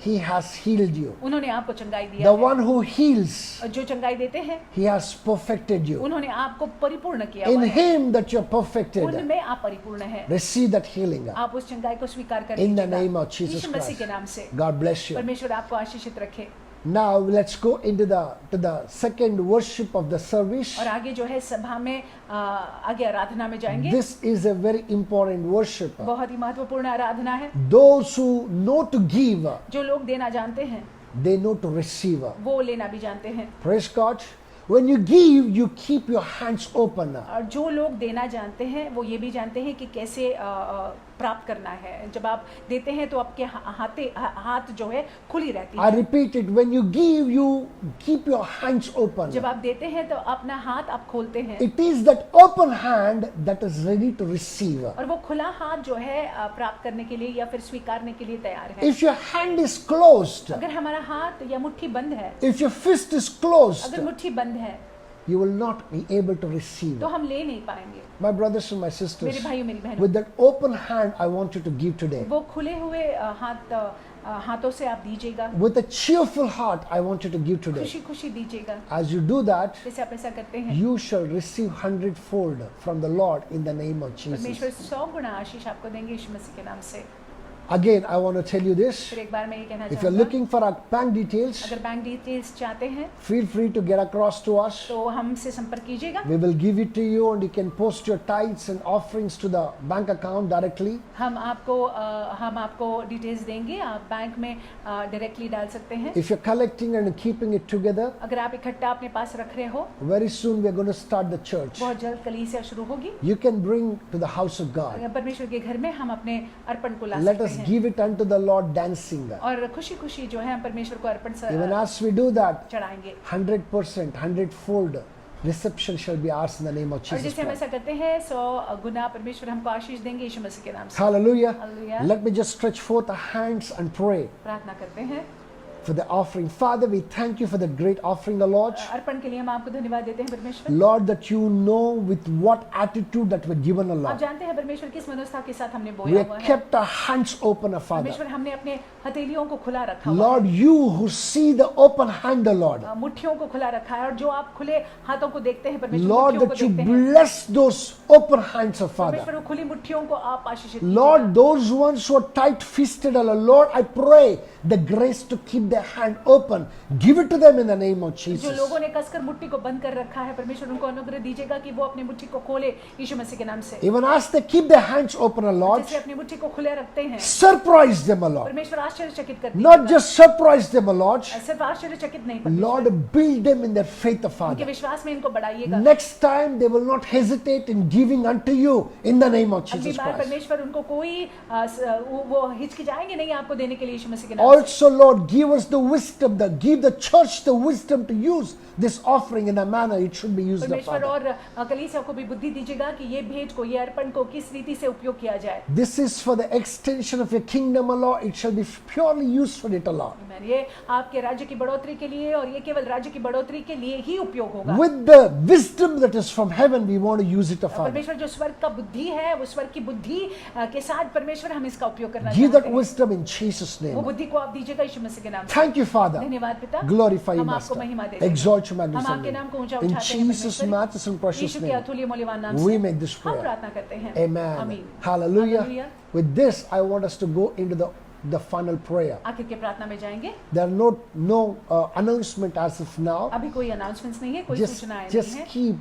He has healed you. उन्होंने आपको चंगाई दिया The है। one who heals, और जो चंगाई देते हैं He has perfected you. उन्होंने आपको परिपूर्ण किया In हुआ है। Him that you're perfected. उनमें आप परिपूर्ण हैं। Receive that healing. आप उस चंगाई को स्वीकार कर In the लीजिएगा। name of Jesus Yeshu Masih Christ. के नाम से God bless you. परमेश्वर आपको आशीषित रखे। Now let's go into the second worship of the service. और आगे जो है सभा में आगे आराधना में जाएंगे। This is a very important worship. बहुत ही महत्वपूर्ण आराधना है। Those who know to give, जो लोग देना जानते हैं they know to receive. वो लेना भी जानते हैं। Praise God. When you give, you keep your hands open. और जो लोग देना जानते हैं वो ये भी जानते हैं कि कैसे प्राप्त करना है। जब आप देते हैं तो आपके हाथ जो है खुली रहती I है। repeat it, when you give, you keep your hands open. जब आप देते हैं तो अपना हाथ आप खोलते हैं It is that open hand that is ready to receive. और वो खुला हाथ जो है प्राप्त करने के लिए या फिर स्वीकारने के लिए तैयार है। If your hand is closed, अगर हमारा हाथ या मुट्ठी बंद है, if your fist is closed, अगर मुट्ठी बंद है you will not be able to receive. तो हम ले नहीं पाएंगे। My brothers and my मेरे sisters, भाइयों मेरी बहनों, with that open hand, I want you to give today. वो खुले हुए हाथों से आप दीजिएगा। With a cheerful heart, I want you to give today. खुशी खुशी दीजिएगा। As you do that, जैसे आप ऐसा करते हैं you shall receive 100-fold from the Lord in the name of Jesus. परमेश्वर 100 गुना आशीष आपको देंगे यीशु मसीह के नाम से। Again, I want to tell you this. फिर एक बार मैं ये कहना If you're चाहूँगा, looking for our bank details, अगर बैंक डिटेल्स चाहते हैं feel free to get across to us. तो हमसे संपर्क कीजिएगा। We will give it to you and you can post your tithes and offerings to the bank account directly. हम आपको details देंगे, आप बैंक में डायरेक्टली डाल सकते हैं। If you're collecting and keeping it together, अगर आप इकट्ठा अपने पास रख रहे हो, very soon we're going to start the church. बहुत जल्द कलीसिया शुरू होगी। You can bring to the house of God. अगर परमेश्वर के घर में हम अपने अर्पण को ला Let सकते us हैं give it unto the Lord dancing. और खुशी खुशी जो है हम परमेश्वर को अर्पण Even as we do that, चढ़ाएंगे। 100%, 100-fold reception shall be ours in the name of और Jesus जैसे हम Christ. ऐसा करते हैं 100 गुना परमेश्वर हमको आशीष देंगे यीशु मसीह के नाम से। Hallelujah. Hallelujah. Let me just stretch forth our hands and pray प्रार्थना करते हैं। for the offering. Father, we thank you for the great offering, the Lord. अर्पण के लिए हम आपको धन्यवाद देते हैं परमेश्वर। Lord, that you know with what attitude that we're given, O आप Lord. जानते हैं परमेश्वर किस मनोस्था के साथ हमने We बोया हुआ have है। kept our hands open, O Father. परमेश्वर हमने अपने हथेलियों को खुला रखा हुआ Lord, you who see the open hand, O Lord. है, मुट्ठियों को खुला रखा है और जो आप खुले हाथों को देखते हैं परमेश्वर Lord, मुट्ठियों को that you देखते हैं। bless those open hands, O Father. परमेश्वर वो खुली मुट्ठियों को आप आशीषित Lord, कीजिएगा। those ones who are tight-fisted, O Lord, I pray the grace to keep their hand open. Give it to them in the name of जो Jesus. लोगों ने कसकर मुट्ठी को बंद कर रखा है परमेश्वर उनको अनुग्रह दीजिएगा कि वो अपनी मुट्ठी को खोले यीशु मसीह के नाम से। Even as they keep their hands open, O Lord, जैसे अपनी मुट्ठी को खुले रखते हैं surprise them, O Lord. परमेश्वर आश्चर्यचकित कर Not दीजिएगा। just surprise them, O Lord. सिर्फ आश्चर्यचकित नहीं परमेश्वर, Lord, build them in their faith, O उनके Father. विश्वास में इनको बढ़ाइएगा। Next time they will not hesitate in giving unto you in the name of अगली Jesus बार Christ. परमेश्वर उनको कोई वो हिचकिचाएंगे नहीं आपको देने के लिए यीशु मसीह के नाम से। Also, Lord, give us the wisdom, give the church the wisdom to use this offering in the manner it should be used, O परमेश्वर Father. और कलीसिया को भी बुद्धि दीजिएगा कि ये भेंट को, ये अर्पण को किस रीति से उपयोग किया जाए। This is for the extension of your kingdom, O Lord. It shall be purely used for it, O Lord. आमीन। ये आपके राज्य की बढ़ोतरी के लिए और ये केवल राज्य की बढ़ोतरी के लिए ही उपयोग होगा। With the wisdom that is from heaven, we want to use it, O Father. परमेश्वर जो स्वर्ग का बुद्धि है, वो स्वर्ग की बुद्धि के साथ परमेश्वर हम इसका उपयोग करना Give चाहते that हैं। wisdom in Jesus' वो name. बुद्धि को आप दीजिएगा यीशु मसीह के नाम से। Thank you, Father. धन्यवाद पिता। Glorify you, हम आपको Master. महिमा देते हैं। Exalt you, हम magnify आपके you. नाम को ऊंचा In उठाते हैं Jesus' परमेश्वर। matchless and precious यीशु के name, अतुल्य मूल्यवान नाम we से make this हम prayer. प्रार्थना करते हैं। Amen. आमीन। Hallelujah. Hallelujah. With this, I want us to go into the final prayer. आखिर के प्रार्थना में जाएंगे। There are no announcement as of now. अभी कोई अनाउंसमेंट्स नहीं है, कोई Just सूचनाएं नहीं है। keep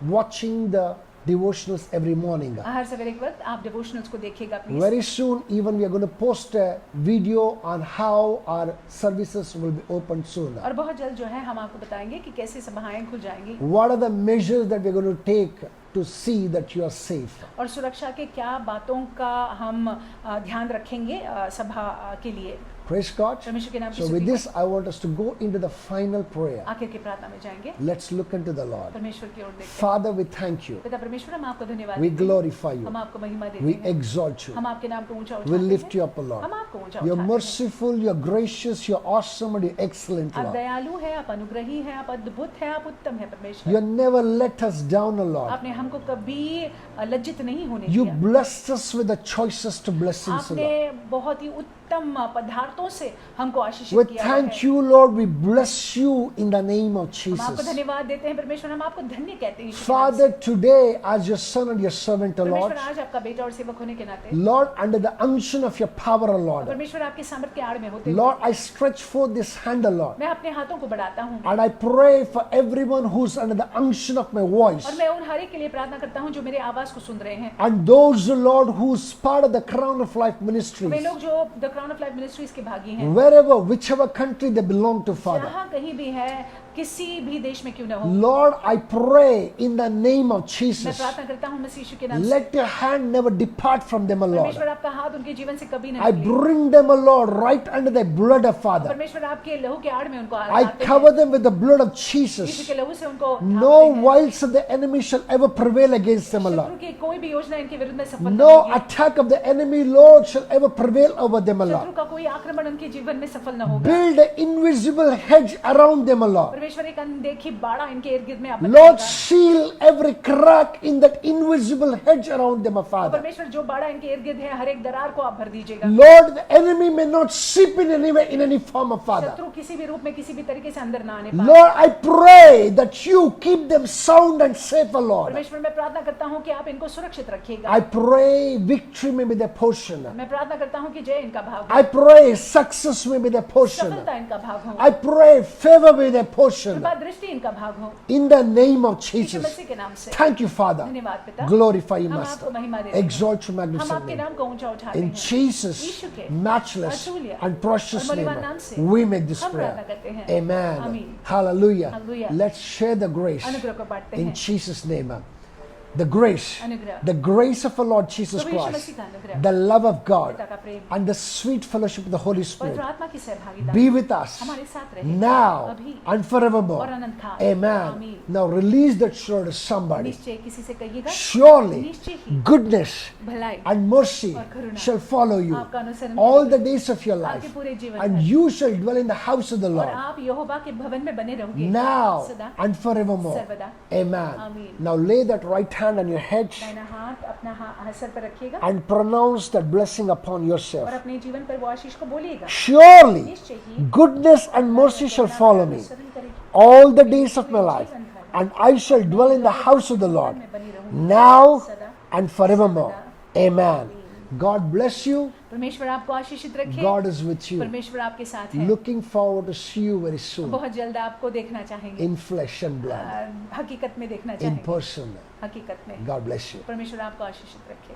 watching the devotionals every morning. हर सवेरे के वक्त आप डिवोशनल्स को देखिएगा please. Very soon, even we are going to post a video on how our services will be opened soon. और बहुत जल्द जो है हम आपको बताएंगे कि कैसे सभाएं खुल जाएंगी What are the measures that we are going to take to see that you are safe? और सुरक्षा के क्या बातों का हम ध्यान रखेंगे सभा के लिए। Praise God. परमेश्वर के नाम की So with स्तुति this, I want us to go into the final prayer. आखिर की प्रार्थना में जाएंगे। Let's look into the Lord. परमेश्वर की ओर देखते हैं। Father, we thank you. पिता परमेश्वर हम आपको धन्यवाद We देते हैं। glorify हम you. आपको महिमा देते We हैं। exalt you. हम आपके नाम को ऊंचा We उठाते lift हैं। you up, O Lord. हम आपको ऊंचा You're उठाते हैं। merciful, you're gracious, you're awesome, and you're excellent, आप Lord. दयालु हैं, आप अनुग्रही हैं, आप अद्भुत हैं, आप उत्तम हैं परमेश्वर। You never let us down, O Lord. आपने हमको कभी लज्जित नहीं होने You दिया। blessed us with the choicest blessings, O आपने Lord. बहुत ही उत्तम पदार्थों से हमको We आशीषित किया है। thank you, Lord. We bless you in the name of हम आपको Jesus. धन्यवाद देते हैं परमेश्वर, हम आपको धन्य कहते हैं यीशु के नाम से। Father, today, as your son and your servant, O Lord, परमेश्वर आज आपका बेटा और सेवक होने के नाते Lord, under the unction of your power, O Lord, परमेश्वर आपके सामर्थ के आड़ में होते हुए Lord, I stretch forth this hand, O Lord, मैं अपने हाथों को बढ़ाता हूँ and I pray for everyone who's under the unction of my voice, और मैं उन हर एक के लिए प्रार्थना करता हूँ जो मेरे आवाज को सुन रहे हैं। and those, O Lord, who's part of the Crown of Life way Ministries, लोग जो the crown of life ministries के भागी हैं, wherever, whichever country they belong to, Father. जहाँ कहीं भी है, किसी भी देश में क्यों न हो, Lord, I pray in the name of मैं Jesus, प्रार्थना करता हूँ मसीह यीशु के नाम से। let your hand never depart from them, O Lord. परमेश्वर आपका हाथ उनके जीवन से कभी न I निकले। bring them, O Lord, right under the blood of Father. परमेश्वर आपके लहू के आड़ में उनको I आते हैं। cover them with the blood of Yeshu Jesus. के लहू से उनको No ढांपते हैं। wiles of the enemy shall ever prevail against them, O शत्रु Lord. की कोई भी योजना इनके विरुद्ध में सफल न No होगी। attack of the enemy, Lord, shall ever prevail over them, O शत्रु Lord. का कोई आक्रमण उनके जीवन में सफल न होगा। Build an invisible hedge around them, O Lord. परमेश्वर एक अनदेखी बाड़ा इनके इर्द गिर्द में आप Lord, बनाएगा। seal every crack in that invisible hedge around them, O Father. परमेश्वर जो बाड़ा इनके इर्द गिर्द है, हर एक दरार को आप भर दीजिएगा। Lord, the enemy may not seep in anywhere in any form of Father. शत्रु किसी भी रूप में किसी भी तरीके से अंदर ना आने पाए। Lord, I pray that you keep them sound and safe, O Lord. परमेश्वर मैं प्रार्थना करता हूँ कि आप इनको सुरक्षित रखिएगा। I pray victory may be their portion. मैं प्रार्थना करता हूँ कि जय इनका भाग हो, I pray success may be their portion. सफलता इनका भाग हो, I pray favor may be their portion. कृपा दृष्टि इनका भाग हो, In the name of Yeshu Jesus. मसीह के नाम से। Thank you, Father. धन्यवाद पिता, Glorify you, हम Master. आपको महिमा देते हैं, Exalt your हम magnificent आपके name. नाम को ऊंचा उठाते In हैं। Jesus' यीशु के matchless अतुल्य and precious और name, मूल्यवान नाम से we make this हम प्रार्थना prayer. करते हैं। Amen. आमीन। Hallelujah. Hallelujah. Let's share the grace अनुग्रह को बांटते in हैं। Jesus' name. The grace, अनुग्रह, the grace of our Lord Jesus Prabhu Yeshu Christ, मसीह का अनुग्रह, the love of God, पिता का प्रेम, and the sweet fellowship of the Holy पवित्र Spirit आत्मा की सहभागिता be with us हमारे साथ रहे now अभी and forevermore. और अनंत काल। Amen. आमीन। Now release that sword to somebody. निश्चय किसी से कहिएगा, Surely निश्चय ही goodness भलाई and mercy और करुणा shall follow you आपका अनुसरण all करेगी the days of your आपके life, पूरे जीवन and भर, you shall dwell in the house of the और Lord आप यहोवा के भवन में बने रहोगे now सदा and forevermore. सर्वदा। Amen. आमीन। Now lay that right hand on your head दाहिना हाथ अपना सर पर रखिएगा and pronounce that blessing upon और yourself. अपने जीवन पर वो आशीष को बोलिएगा। Surely निश्चय ही goodness and mercy shall follow me अनुसरण करेगी, all the days of my life, and I shall dwell in the house of the Lord मैं बनी रहूंगी now सदा। and forevermore. Amen. God bless you. परमेश्वर आपको आशीषित रखे, God is with you. परमेश्वर आपके साथ है। Looking forward to see you very soon बहुत जल्द आपको देखना चाहेंगे, in flesh and blood, हकीकत में देखना in चाहेंगे, person. हकीकत में। God bless you. परमेश्वर आपको आशीषित रखे।